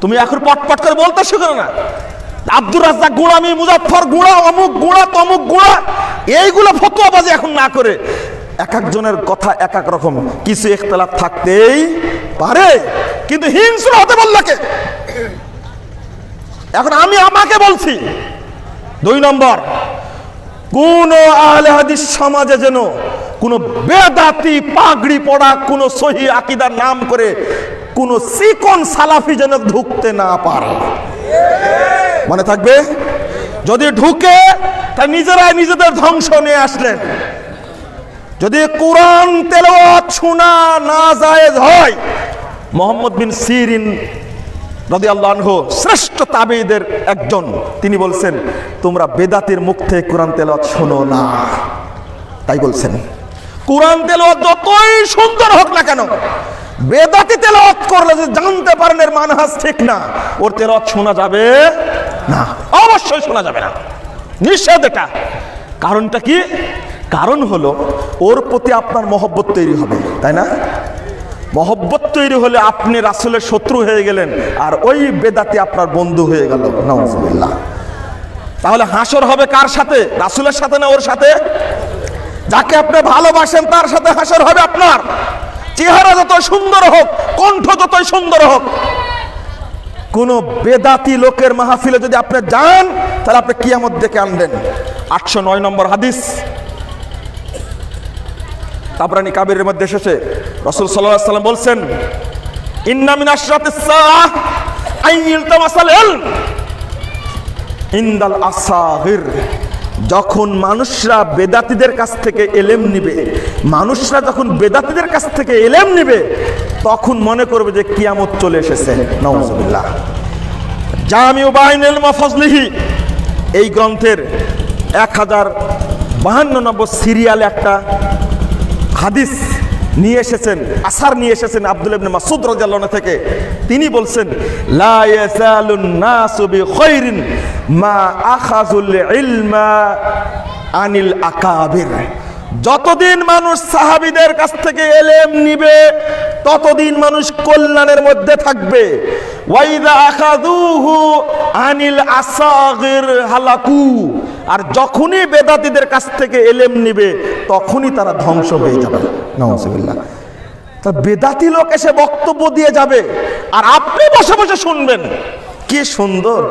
তুমি এখন পটপট করে বলতে শিখো না আব্দুর রাজ্জাক গোলামি, মুজাফফর গুড়া, অমুক গুড়া, তমুক গুড়া, এইগুলো ফতোয়াবাজি এখন না করে, এক একজনের কথা এক এক রকম, কিছু ইখতিলাফ থাকতেই পারে, কিন্তু হিংস্র হতে বললে কে? এখন আমি আমাকে বলছি, 2 নম্বর, কোন আহলে হাদিস সমাজে যেন কোন বেদাতি পাগড়ি পড়া, কোন সহিহ আকীদার নাম করে কোন চিকন সালাফি যেন ঢুকতে না পারে। মনে থাকবে, যদি ঢুকে তা নিজেরাই নিজেদের ধ্বংস নিয়ে আসলেন। যদি কোরআন তেলাওয়াত শোনা না জায়েজ হয়, মুহাম্মদ বিন সিরিন রাদিয়াল্লাহু আনহু শ্রেষ্ঠ তাবেঈদের একজন, তিনি বলছেন, তোমরা বেদাতির মুখ থেকে কোরআন তেলাওয়াত শোনো না। তাই বলছেন, কোরআন তেলাওয়াত যতই সুন্দর হোক না কেন, বেদাতি তেলাওয়াত করলে যে জানতে পারেন এর মানহাজ ঠিক না, ওর তেলাওয়াত শোনা যাবে না, অবশ্যই শোনা যাবে না, নিষেধ এটা। কারণটা কি? কারণ হলো ওর প্রতি আপনার মহব্বত তৈরি হবে, তাই না? মহব্বত তৈরি হলে আপনি রাসূলের শত্রু হয়ে গেলেন, আর ওই বেদাতি আপনার বন্ধু হয়ে গেল, নাউজুবিল্লাহ। তাহলে হাসর হবে কার সাথে? রাসূলের সাথে না ওর সাথে? যাকে আপনি ভালোবাসেন তার সাথে হাসর হবে আপনার। চেহারা যত সুন্দর হোক, কণ্ঠ যতই সুন্দর হোক, কোন বেদাতি লোকের মাহফিলে যদি আপনি যান, তাহলে আপনি কিয়ামত দেখে আনবেন। 809 নম্বর হাদিস তাবরানী কাবিরের মধ্যে এসেছে, রাসূল সাল্লাল্লাহু আলাইহি ওয়াসাল্লাম বলছেন, ইন্না মিন আশরাতিস সাআহ আন ইলতামাসাল ইলম ইনদাল আসাগির। যখন মানুষরা বেদাতীদের কাছ থেকে ইলম নিবে, মানুষরা যখন বেদাতীদের কাছ থেকে ইলম নিবে, তখন মনে করবে যে কিয়ামত চলে এসেছে, নাউজুবিল্লাহ। জামিউ বাইনুল মাফাজলিহি, এই গ্রন্থের 1052 নম্বর সিরিয়ালে একটা হাদিস নিয়ে এসেছেন, আসার নিয়ে এসেছেন আব্দুল্লাহ ইবনে মাসউদ রাদিয়াল্লাহু আনহু থেকে। তিনি বলছেন, লা ইয়াসালুন নাসু বিখাইরিন মা আখাযুল ইলমা আনিল আকাবির। যতদিন মানুষ সাহাবীদের কাছ থেকে ইলম নিবে, ততদিন মানুষ কল্যাণের মধ্যে থাকবে। ওয়াইদা আখাযুহু আনিল আসাগির হালাকু। আর যখনই বেদাতীদের কাছ থেকে ইলম নিবে, তখনই তারা ধ্বংস হয়ে যাবে, নাউজুবিল্লাহ। তা বেদাতি লোক এসে বক্তব্য দিয়ে যাবে, আর আপনি বসে বসে শুনবেন। কি সুন্দর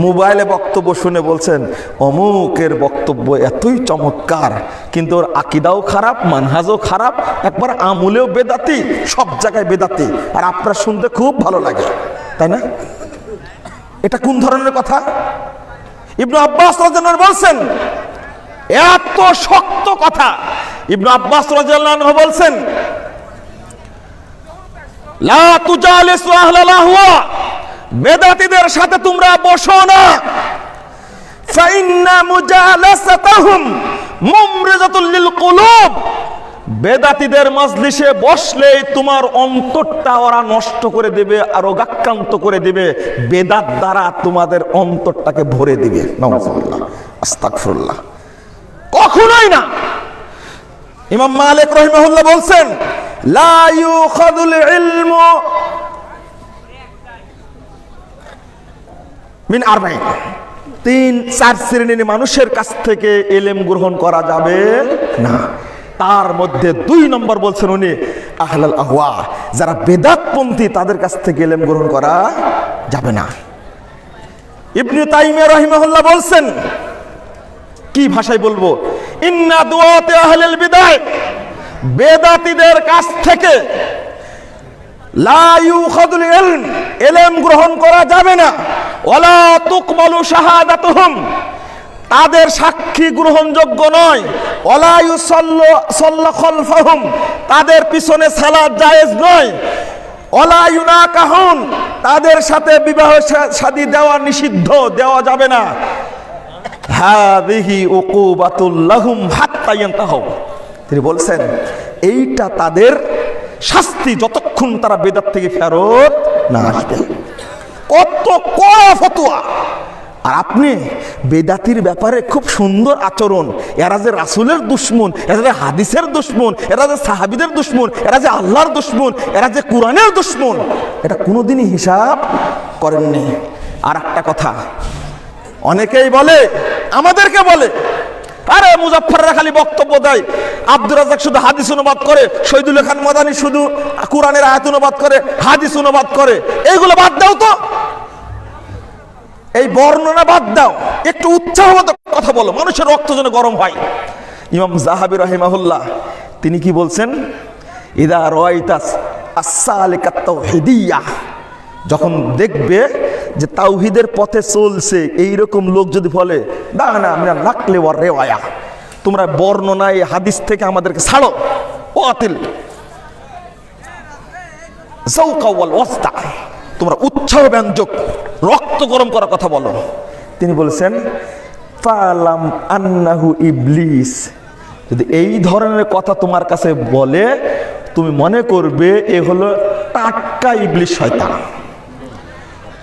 মোবাইলে বক্তব্য শুনে বলছেন, অমুকের বক্তব্য এতই চমৎকার, কিন্তু ওর আকীদাও খারাপ, মানহাজও খারাপ, একবার আমলেও বেদাতি, সব জায়গায় বেদাতি, আর আপনার শুনতে খুব ভালো লাগে, তাই না? এটা কোন ধরনের কথা? ইবনে আব্বাস রাদিয়াল্লাহু আনহু বলছেন, এত শক্ত কথা। ইবনে আব্বাস রাদিয়াল্লাহু আনহু বলছেন, লা তুজালিসু আহলাল আহওয়া, বেদাতীদের সাথে তোমরা বসো না। ফাইন্না মুজালাসাতাহুম মুমরিজাতুল লিল কুলুব, বেদাতীদের মাজলিসে বসলেই তোমার অন্তরটা ওরা নষ্ট করে দেবে, আর অগাক্রান্ত করে দেবে, বেদাত দ্বারা তোমাদের অন্তরটাকে ভরে দিবে, নাউজুবিল্লাহ, আস্তাগফিরুল্লাহ। কখনোই না। ইমাম মালিক রাহিমাহুল্লাহ বলছেন, লা ইউখাযুল ইলমু মিন আরবাইন, 3-4 শ্রেণীর মানুষের কাছ থেকে ইলম গ্রহণ করা যাবে না। তার মধ্যে 2 নম্বর বলছেন উনি আহলাল আহওয়া, যারা বেদাতপন্থী তাদের কাছ থেকে ইলম গ্রহণ করা যাবে না। ইবনে তাইমিয়া রাহিমাহুল্লাহ বলছেন, কি ভাষায় বলবো, ইন্না দুআতে আহলিল বিদআহ, বেদাতীদের কাছ থেকে লা ইউখাযুল ইলম, ইলম গ্রহণ করা যাবে না, ওয়ালা তুকবালু শাহাদাতুহুম, তাদের সাক্ষী গ্রহণযোগ্য নয়, ওয়ালা ইউসাল্লা খালফাহুম, তাদের পিছনে সালাত জায়েজ নয়, ওয়ালা ইউনাকাহুন, তাদের সাথে বিবাহ শাদী দেওয়া নিষিদ্ধ, দেওয়া যাবে না। হাযিহি উকুবাতুল লাহুম হাত্তা ইয়ানতাহু, তিনি বলছেন এইটা তাদের শাস্তি যতক্ষণ তারা বেদাত থেকে ফেরত না আসবে। কত কড়া ফতোয়া! আর আপনি বেদাতির ব্যাপারে খুব সুন্দর আচরণ, এরা যে রাসূলের দুশমন, এরা যে হাদিসের দুশমন, এরা যে সাহাবীদের দুশমন, এরা যে আল্লাহর দুশমন, এরা যে কোরআনের দুশমন, এটা কোনোদিনই হিসাব করেননি। আর একটা কথা, অনেকেই বলে, আমাদেরকে বলে, আরে মুজাফফররা খালি বক্তব্য দেয়, আব্দুর রাজ্জাক শুধু হাদিস অনুবাদ করে, শহীদুল খান মাদানী শুধু কোরআনের আয়াত অনুবাদ করে, হাদিস অনুবাদ করে, এইগুলো বাদ দাও তো, এই বর্ণনা বাদ দাও, একটু উৎসাহমত কথা বলো, মানুষের রক্ত যেন গরম হয়। ইমাম যাহাবী রাহিমাহুল্লাহ তিনি কি বলছেন, ইদা রাআইতাস আস-সালিকাত তাওহীদিয়া, যখন দেখবে যে তাওহীদের পথে চলছে এইরকম লোক যদি বলে, না না আমরা নাকলে ওয়ার রেওয়ায়া, তোমরা বর্ণনায় হাদিস থেকে আমাদেরকে ছাড়ো, বাতিল যাওকা ওয়াল ওয়াসতা, তোমরা উৎসাহ ব্যঞ্জক রক্ত গরম করার কথা বলো। তিনি বলছেন ফালাম আন্নাহু ইবলিস, যদি এই ধরনের কথা তোমার কাছে বলে তুমি মনে করবে এ হলো টাটকা ইবলিস শয়তান।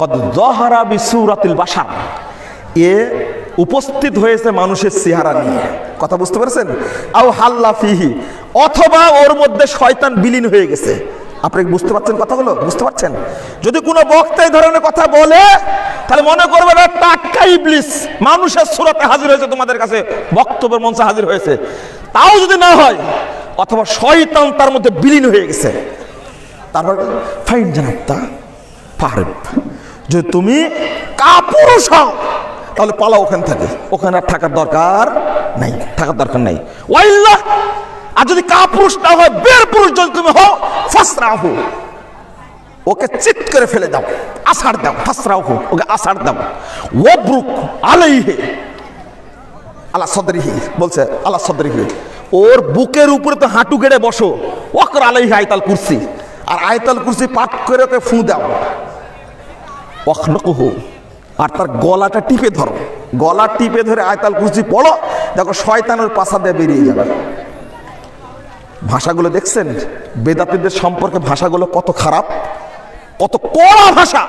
কদ যাহারা বিসূরাতিল বাশার, এ উপস্থিত হয়েছে মানুষের চেহারা নিয়ে, কথা বুঝতে পারছেন? আও হাল্লা ফিহি, অথবা ওর মধ্যে শয়তান বিলীন হয়ে গেছে। আপনি বুঝতে পারছেন কথাগুলো? বুঝতে পারছেন? যদি কোনো বক্তা এই ধরনের কথা বলে তাহলে মনে করবে না টাটকা ইবলিস মানুষের সূরতে হাজির হয়েছে, তোমাদের কাছে বক্তব্যের মঞ্চে হাজির হয়েছে। তাও যদি না হয়, অথবা শয়তান তার মধ্যে বিলীন হয়ে গেছে, তারপর ফাইন জানাত্তা পারব, যদি তুমি কাপুরুষ হও তাহলে পালাও ওখান থেকে, ওখানে আর থাকার দরকার নাই, থাকার দরকার নাই। ওয়াইল্লাহ, আর যদি কাপুরুষ না হয়, বের পুরুষ যদি তুমি হও, ফাসরাহু, ওকে চিৎ করে ফেলে দাও, আসার দাও, ফাসরাহু, ওকে আসার দাও, ওয়াবরুক আলাইহি আলা সদরিহি, বলছে আলা সদরিহি, ওর বুকের উপরে তো হাঁটু গেড়ে বসো, ওয়াকর আলাইহি আয়াতুল কুরসি, আর আয়াতুল কুরসি পাঠ করে ওকে ফু দাও, ওয়াখনকুহু, আর তার গলাটা টিপে ধরো, গলা টিপে ধরে আয়াতুল কুরসি পড়ো, দেখো শয়তানের পাছা দিয়ে বেরিয়ে যাবে। ভাষাগুলো দেখছেন বেদাতীদের সম্পর্কে, ভাষাগুলো কত খারাপ, কত কড়া ভাষা।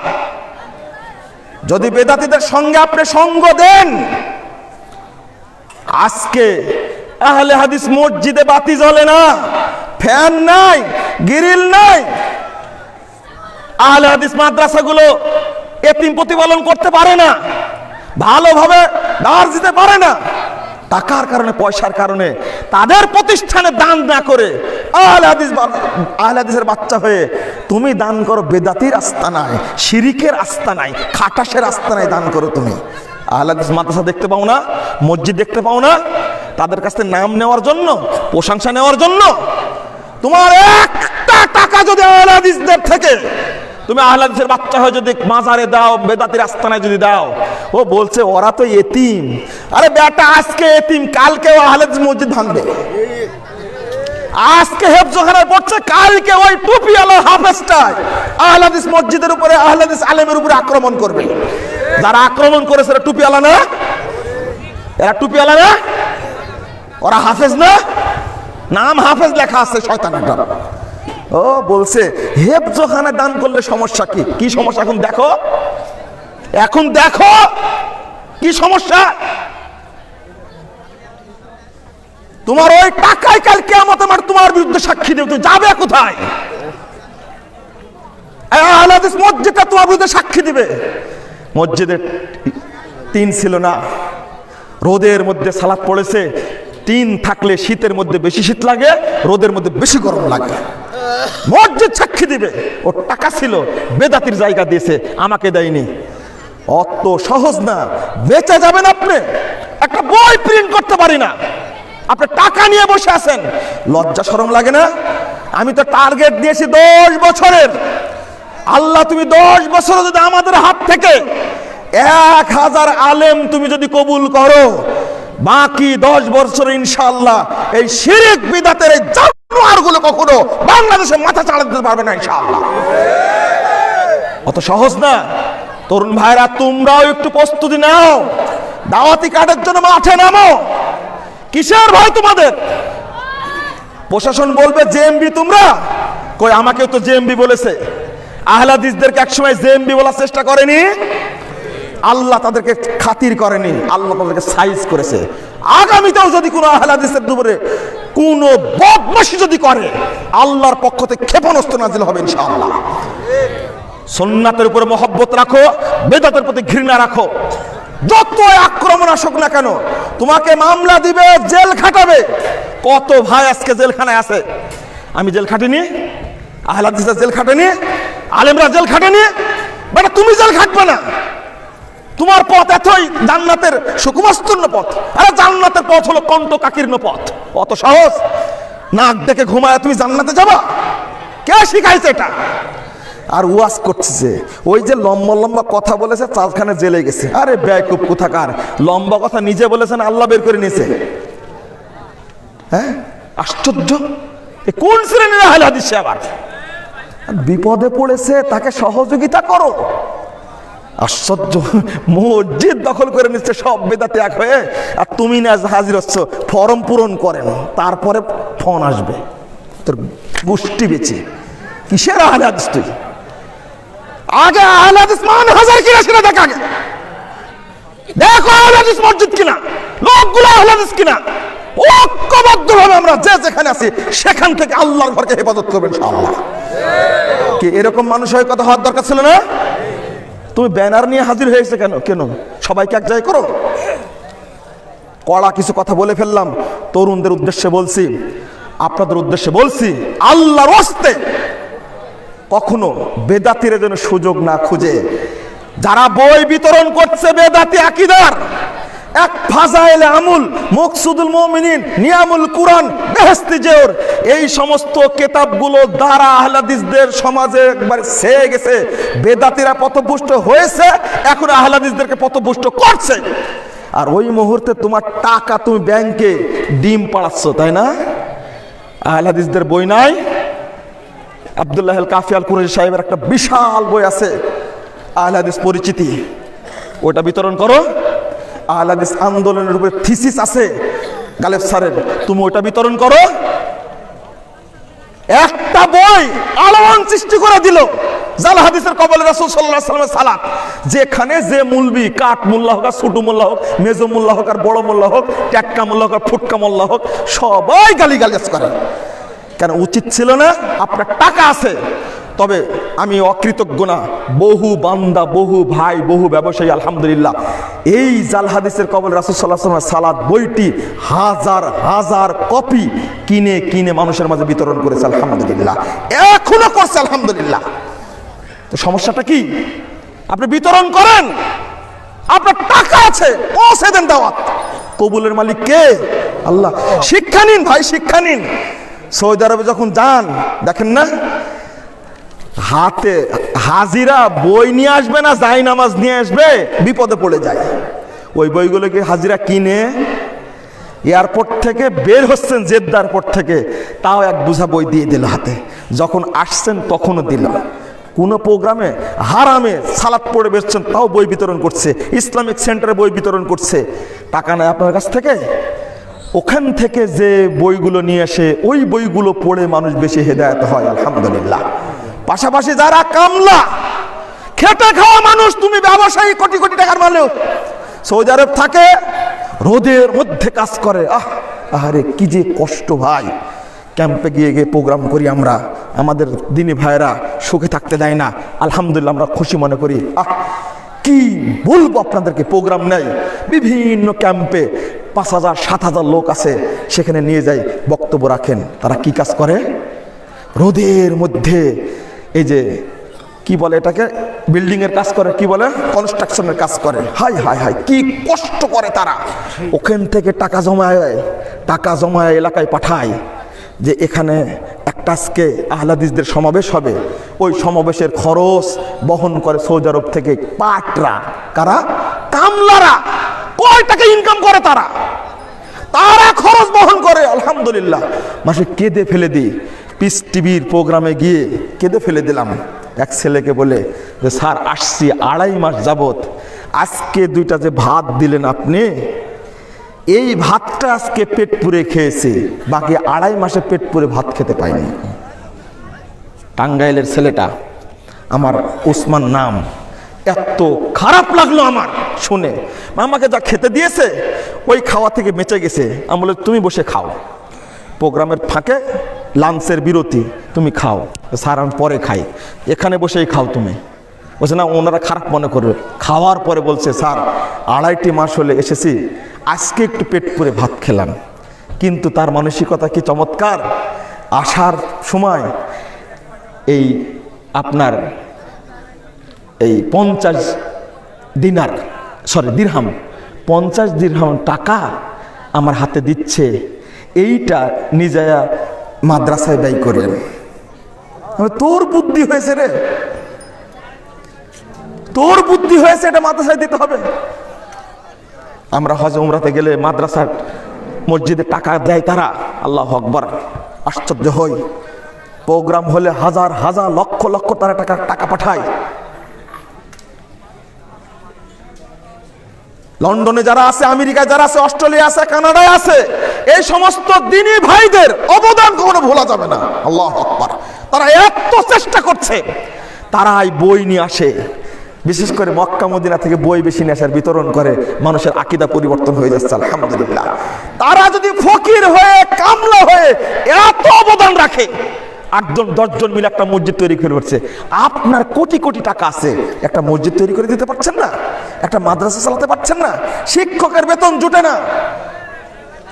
যদি বেদাতীদের সঙ্গে আপনি সঙ্গ দেন, আজকে আহলে হাদিস মসজিদে বাতি জ্বলে না, ফ্যান নাই, গ্রিল নাই, আহলে হাদিস মাদ্রাসাগুলো এতিম প্রতিপালন করতে পারে না, ভালোভাবে দাঁড় দিতে পারে না, টাকার কারণে, পয়সার কারণে তাদের প্রতিষ্ঠানে দান না করে আহলে হাদিসের বাচ্চা হয়ে তুমি দান করো বেদাতির আস্তানায়, শিরিকের আস্তানায়, খাটাসের আস্তানায় দান করো। তুমি আহলে হাদিস মাদ্রাসা দেখতে পাও না, মসজিদ দেখতে পাও না, তাদের কাছ থেকে নাম নেওয়ার জন্য, প্রশংসা নেওয়ার জন্য তোমার একটা টাকা যদি আহলে হাদিসদের থেকে তুমি আহলে হাদিসের বাচ্চা হয়ে যদি মাজারে দাও, বেদাতির আস্তানায় যদি দাও, ও বলছে ওরা তো এতিম। আরে বেটা, আজকে এতিম, কালকেও আহলে হাদিস মসজিদ ভাঙবে। আজকে হেফজখানায় পড়ছে, কালকে ওই টুপিওয়ালা হাফেজটা আহলে হাদিস মসজিদের উপরে, আহলে হাদিস আলেমের উপরে আক্রমণ করবে। যারা আক্রমণ করেছে এরা টুপিওয়ালা না? এরা টুপিওয়ালা না? ওরা হাফেজ না? নাম হাফেজ লেখা আছে শয়তানটা। ও বলছে হেফজখানা দান করলে সমস্যা কি? কি সমস্যা এখন দেখো, এখন দেখো কি সমস্যা। তোমার ওই টাকায় কাল কিয়ামত আমার তোমার বিরুদ্ধে সাক্ষী দেবে, তুমি যাবে কোথায়? আহলে হাদিস মসজিদটা তোমার বিরুদ্ধে সাক্ষী দিবে। মসজিদে টিন ছিল না, রোদের মধ্যে সালাত পড়েছে, টিন থাকলে শীতের মধ্যে বেশি শীত লাগে, রোদের মধ্যে বেশি গরম লাগে। মসজিদ সাক্ষী দিবে ওর টাকা ছিল, বেদাতির জায়গা দিয়েছে, আমাকে দেয়নি। অত সহজ না, বেঁচে যাবেন আপনি। একটা বই প্রিন্ট করতে পারি না, আপনি টাকা নিয়ে বসে আছেন, লজ্জা শরম লাগে না? আমি তো টার্গেট দিয়েছি 10 বছরের। আল্লাহ তুমি 10 বছর যদি আমাদের হাত থেকে 1000 আলেম তুমি যদি কবুল করো, বাকি 10 বছর ইনশাআল্লাহ এই শিরক বিদআতের এই জানোয়ারগুলো কখনো বাংলাদেশে মাথা চাড়া দিতে পারবে না ইনশাআল্লাহ। অত সহজ না। তরুণ ভাইরা, তোমরাও একটু প্রস্তুতি নাও, দাওয়াতি কার্ডের জন্য মাঠে নামো। কিসের ভয় তোমাদের? প্রশাসন বলবে জেএমবি তোমরা, কই আমাকেও তো জেএমবি বলেছে। আহলে হাদিসদেরকে একসময় জেএমবি বলার চেষ্টা করেনি? আল্লাহ তাদেরকে খাতির করেনি, আল্লাহ তাদেরকে সাইজ করেছে। আগামীতেও যদি কোনো আহলে হাদিসের উপরে কোনো বদমাশি যদি করে, আল্লাহর পক্ষ থেকে ক্ষেপণাস্ত্র নাজিল হবে ইনশাআল্লাহ। সুন্নাতের উপরে মহব্বত রাখো, বেদাতের প্রতি ঘৃণা রাখো। যত আক্রমণ আসুক না কেন, তোমাকে মামলা দিবে, জেল খাটাবে। কত ভাই আজকে জেলখানায় আছে। আমি জেল খাটিনি, আহলে হাদিসরা জেল খাটেনি, আলেমরা জেল খাটেনি। বেটা তুমি জেল খাটবে না, তোমার পথ এতই জান্নাতের সুকুমাস্তুর্ণ পথ। আরে জান্নাতের পথ হলো কণ্টকাকীর্ণ পথ। অত সহজ? নাক দেখে ঘুমায় তুমি জান্নাতে যাবা? কে শিখাইছে এটা? আর ওয়াজ করছে, ওই যে লম্বা লম্বা কথা বলেছে, চারখানে জেলে গেছে। আরে বেয়াকুব কোথাকার, লম্বা কথা নিজে বলেছেন, আল্লাহ বের করে নিয়েছে। হ্যাঁ, আশ্চর্য। কোন শ্রেণীর আহলে হাদিস আবার? বিপদে পড়েছে, তাকে সহযোগিতা করো। আশ্চর্য, মসজিদ দখল করে নিচ্ছে সব বেদাতি এক হয়ে, আর তুমি না হাজির হচ্ছ। ফর্ম পূরণ করেন, তারপরে ফোন আসবে তোর গোষ্ঠী বেঁচে। কিসের আহলে হাদিস তুই? আগে আহলে হাদিস মান হাজার কিনা সেটা দেখ। আগে দেখো আহলে হাদিস মসজিদ কিনা, লোকগুলো আহলে হাদিস কিনা। ঐক্যবদ্ধভাবে আমরা যে যেখানে আছি সেখান থেকে আল্লাহর ঘরকে হেফাজত করবেন ইনশাআল্লাহ। কি এরকম মানুষ হয়ে কথা হওয়ার দরকার ছিল না? তুমি ব্যানার নিয়ে হাজির হয়েছে কেন? কেন সবাইকে এক জায়গায় করো। কড়া কিছু কথা বলে ফেললাম, তরুণদের উদ্দেশ্যে বলছি, আপনাদের উদ্দেশ্যে বলছি, আল্লাহর ওয়াস্তে কখনো বেদাতির যেন সুযোগ না খুঁজে। যারা বই বিতরণ করছে বেদাতি আকীদার, এক ফাজাইলে আমুল, মকসুদুল মুমিনিন, নিয়ামুল কুরআন, বেহেশতি জেওর, এই সমস্ত কিতাবগুলো দ্বারা আহলে হাদিসদের সমাজে একবার ছেয়ে গেছে। বেদাতিরা পথভ্রষ্ট হয়েছে, এখন আহলে হাদিসদেরকে পথভ্রষ্ট করছে। আর ওই মুহূর্তে তোমার টাকা তুমি ব্যাংকে ডিম পাড়াচ্ছ, তাই না? আহলে হাদিসদের বই নাই? আব্দুল্লাহ আল কাফি আল কুরাইশি সাহেবের একটা বিশাল বই আছে, আহলে হাদিস পরিচিতি, ওটা বিতরণ করো। আহলে হাদিস আন্দোলনের উপরে থিসিস আছে গালেব স্যারের, তুমি ওটা বিতরণ করো। একটা বই আলোড়ন সৃষ্টি করে দিল, জাল হাদিসের কবলে রাসূল সাল্লাল্লাহু আলাইহি ওয়াসাল্লামের সালাত। যেখানে যে মুলবি, কাঠ মোল্লা হোক আর ছোট মোল্লা হোক, মেজো মোল্লা হোক আর বড় মোল্লা হোক, ট্যাটকা মোল্লা হোক আর ফুটকা মোল্লা হোক, সবাই গালিগালাজ করে। কেন উচিত ছিল না? আপনার টাকা আছে, তবে আমি অকৃতজ্ঞ না। বহু বান্দা, বহু ভাই, বহু ব্যবসায়ী আলহামদুলিল্লাহ এই জাল হাদিসের কবল রাসূল সাল্লাল্লাহু আলাইহি ওয়াসাল্লামের সালাত বইটি হাজার হাজার কপি কিনে কিনে মানুষের মাঝে বিতরণ করেছে আলহামদুলিল্লাহ, এখনো করছে আলহামদুলিল্লাহ। তো সমস্যাটা কি? আপনি বিতরণ করেন, আপনার টাকা আছে, পৌঁছে দেন দাওয়াত। কবুলের মালিক কে? আল্লাহ। শিক্ষা নিন ভাই, শিক্ষা নিন। সৌদি আরবে যখন যান, দেখেন না হাতে হাজিরা বই নিয়ে আসবে না, যাই নামাজ নিয়ে আসবে, বিপদে পড়ে যায়। ওই বইগুলোকে হাজিরা কিনে এয়ারপোর্ট থেকে বের হচ্ছেন, জেদ্দা এয়ারপোর্ট থেকে, তাও এক বোঝা বই দিয়ে দিল হাতে। যখন আসছেন তখনও দিল। কোনো প্রোগ্রামে হারামে সালাত পড়ে বেরছেন, তাও বই বিতরণ করছে। ইসলামিক সেন্টারে বই বিতরণ করছে। টাকা নেয় আপনার কাছ থেকে, ওখান থেকে যে বইগুলো নিয়ে আসে ওই বইগুলো পড়ে মানুষ বেশি হেদায়েত হয় আলহামদুলিল্লাহ। পাশাপাশি যারা কামলা খেটে খাওয়া মানুষ, তুমি ব্যবসায়ী কোটি কোটি টাকার মালিক, সৌদি আরব থাকে, রোদের মধ্যে কাজ করে, আহারে কি যে কষ্ট ভাই। ক্যাম্পে গিয়ে গিয়ে প্রোগ্রাম করি আমরা, আমাদের দিনী ভাইরা সুখে থাকতে দেয় না, আলহামদুলিল্লাহ আমরা খুশি মনে করি। কি বলবো আপনাদেরকে, প্রোগ্রাম নেই বিভিন্ন ক্যাম্পে, 5,000 7,000 লোক আছে, সেখানে নিয়ে যায় বক্তব্য রাখেন। তারা কি কাজ করে? রোদের মধ্যে এই যে কি বলে এটাকে, বিল্ডিং এর কাজ করে, কি বলে, কনস্ট্রাকশনের কাজ করে। হাই হাই হাই, কি কষ্ট করে তারা। ওখান থেকে টাকা জমায় এলাকায় পাঠায় যে এখানে একটা আজকে আহলাদিসদের সমাবেশ হবে, ওই সমাবেশের খরচ বহন করে সৌদি আরব থেকে পাটরা। কারা? কামলারা। কয় টাকা ইনকাম করে তারা খরচ বহন করে। আলহামদুলিল্লাহ, মাসে কেঁদে ফেলে দিই। পিস টিভির প্রোগ্রামে গিয়ে কেঁদে ফেলে দিলাম। এক ছেলেকে বলে যে স্যার আসছি 2.5 মাস যাবত, আজকে 2টা যে ভাত দিলেন আপনি, এই ভাতটা আজকে পেট পুরে খেয়েছে, বাকি 2.5 মাসে পেট পুরে ভাত খেতে পাইনি। টাঙ্গাইলের ছেলেটা আমার, ওসমান নাম, এত খারাপ লাগলো আমার শুনে। আমাকে যা খেতে দিয়েছে ওই খাওয়া থেকে বেঁচে গেছে। আমি বলে তুমি বসে খাও, প্রোগ্রামের ফাঁকে লাঞ্চের বিরতি তুমি খাও। স্যার আমি পরে খাই, এখানে বসেই খাও তুমি। বলছে না, ওনারা খারাপ মনে করবে। খাওয়ার পরে বলছে স্যার 2.5 মাস হলে এসেছি, আজকে একটু পেট পুরে ভাত খেলাম। কিন্তু তার মানসিকতা কি চমৎকার। আসার সময় এই আপনার এই 50 দিরহাম 50 দিরহাম টাকা আমার হাতে দিচ্ছে, এইটা নিজেয়া মাদ্রাসায় ব্যয় করেন। তোর বুদ্ধি হয়েছে রে, তোর বুদ্ধি হয়েছে, এটা মাদ্রাসায় দিতে হবে। আমরা হজ উমরাতে গেলে মাদ্রাসার মসজিদে টাকা দেয় তারা, আল্লাহু আকবার, আশ্চর্য হই। প্রোগ্রাম হলে হাজার হাজার লক্ষ লক্ষ তারা টাকা পাঠায়। লন্ডনে যারা আছে, আমেরিকায় যারা আছে, অস্ট্রেলিয়া আছে, কানাডায় আছে, এই সমস্ত দ্বীনি ভাইদের অবদান কখনো ভোলা যাবে না। আল্লাহু আকবার। তারা এত চেষ্টা করছে। তারা এই বই নিয়ে আসে, বিশেষ করে মক্কা মদিনা থেকে বই বেশি নিয়ে আসার, বিতরণ করে, মানুষের আকীদা পরিবর্তন হয়ে যাচ্ছে। আলহামদুলিল্লাহ। তারা যদি ফকির হয়ে, কামলা হয়ে এত অবদান রাখে, 8জন 10জন মিলে একটা মসজিদ তৈরি করে পারছে। আপনার কোটি কোটি টাকা আছে, একটা মসজিদ তৈরি করে দিতে পারছেন না, একটা মাদ্রাসা চালাতে পারছেন না, শিক্ষকের বেতন জুটে না,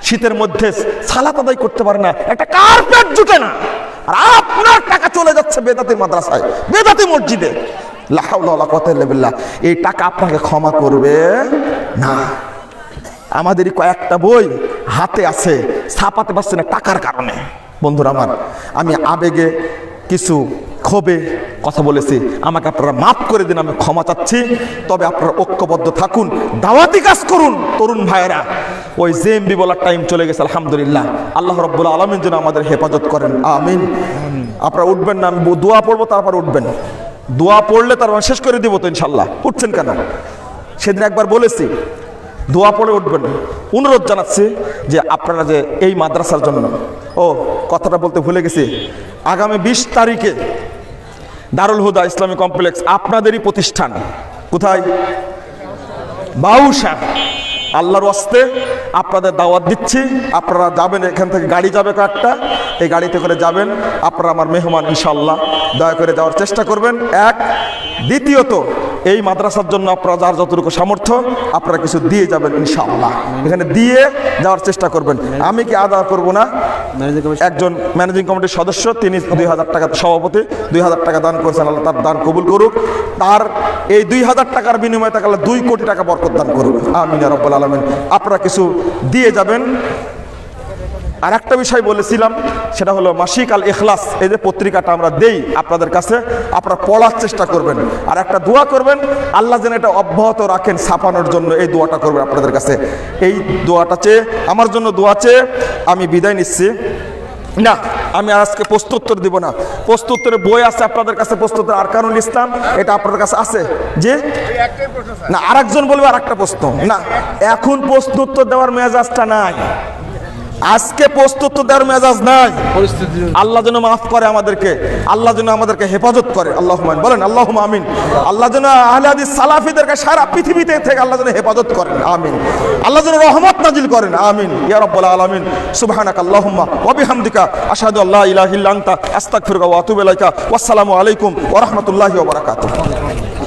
শীতের মধ্যে সালাত আদায় করতে পারে না, একটা কার্পেট জুটে না, আর আপনার টাকা চলে যাচ্ছে বেদাতি মাদ্রাসায়, বেদাতি মসজিদে। লা হাওলা ওয়ালা কুওয়াতা ইল্লা বিল্লাহ। এই টাকা আপনাকে ক্ষমা করবে না। আমাদেরই কয়েকটা বই হাতে আছে, ছাপাতে পারছে না টাকার কারণে। বন্ধুরা আমার, আমি আবেগে কিছু ক্ষোভে কথা বলেছি, আমাকে আপনারা মাফ করে দিন, আমি ক্ষমা চাচ্ছি। তবে আপনারা ঐক্যবদ্ধ থাকুন, দাওয়াতি কাজ করুন। তরুণ ভাইয়েরা, ওই জেএমবি বলার টাইম চলে গেছে, আলহামদুলিল্লাহ। আল্লাহ রাব্বুল আলামিন যেন আমাদের হেফাজত করেন, আমিন। আপনারা উঠবেন না, আমি দোয়া পড়বো, তারপর উঠবেন। দোয়া পড়লে তারপর শেষ করে দিব তো ইনশাল্লাহ। উঠছেন কেন? সেদিন একবার বলেছি, দোয়া পড়ে উঠবেন। অনুরোধ জানাচ্ছি যে আপনারা যে এই মাদ্রাসার জন্য, কথাটা বলতে ভুলে গেছি, আগামী 20 তারিখে দারুল হুদা ইসলামী কমপ্লেক্স, আপনাদেরই প্রতিষ্ঠান। কোথায়? বাউশা। আল্লাহর ওয়াস্তে আপনাদের দাওয়াত দিচ্ছি, আপনারা যাবেন। এখান থেকে গাড়ি যাবে কয়েকটা, এই গাড়িতে করে যাবেন। আপনারা আমার মেহমান ইনশাআল্লাহ, দয়া করে যাওয়ার চেষ্টা করবেন। এক, দ্বিতীয়ত এই মাদ্রাসার জন্য আপনারা যার যতটুকু সামর্থ্য আপনারা কিছু দিয়ে যাবেন ইনশাআল্লাহ, এখানে দিয়ে যাওয়ার চেষ্টা করবেন। আমি কি আদা করব না? একজন ম্যানেজিং কমিটির সদস্য, তিনি 2000 টাকা, সভাপতি 2000 টাকা দান করেছেন, আল্লাহ তার দান কবুল করুক। তার এই 2000 টাকার বিনিময়ে তাকে আল্লাহ 2 কোটি টাকা বরকত দান করুক, আমিন ইয়া রাব্বাল আলামিন। আপনারা কিছু দিয়ে যাবেন। আর একটা বিষয় বলেছিলাম, সেটা হলো মাসিক আল ইখলাস, এই যে পত্রিকাটা আমরা দেই আপনাদের কাছে, আপনারা পড়ার চেষ্টা করবেন। আর একটা দোয়া করবেন, আল্লাহ যেন এটা অব্যাহত রাখেন ছাপানোর জন্য, এই দোয়াটা করবেন আপনাদের কাছে। এই দোয়াটা চেয়ে, আমার জন্য দোয়া চেয়ে আমি বিদায় নিচ্ছি। না, আমি আজকে প্রশ্নোত্তর দিব না। প্রশ্নোত্তরের বই আছে আপনাদের কাছে, প্রশ্নোত্তর আরকানুল ইসলাম, এটা আপনাদের কাছে আছে। যে না, আরেকজন বলবে আর একটা প্রশ্ন। না, এখন প্রশ্নোত্তর দেওয়ার মেজাজটা নাই, আজকে প্রস্তুত দেওয়ার মেজাজ নাই। আল্লাহ যেন মাফ করে আমাদেরকে, আল্লাহ যেন আমাদেরকে হেফাজত করে। আল্লাহুম্মা আমিন, বলেন আল্লাহুম্মা আমিন। আল্লাহ যেন আহলে হাদিস সালাফিদেরকে সারা পৃথিবীতে থেকে আল্লাহ যেন হেফাজত করেন, আমিন। আল্লাহ যেন রহমত নাজিল করেন, আমিন ইয়া রাব্বাল আলামিন। সুবহানাকা আল্লাহুম্মা ওয়া বিহামদিকা আশহাদু আল্লা ইলাহা ইল্লা আনতা আস্তাগফিরুকা ওয়া আতুবু ইলাইকা। ওয়াসসালামু আলাইকুম ওয়া রাহমাতুল্লাহি ওয়া বারাকাতুহু।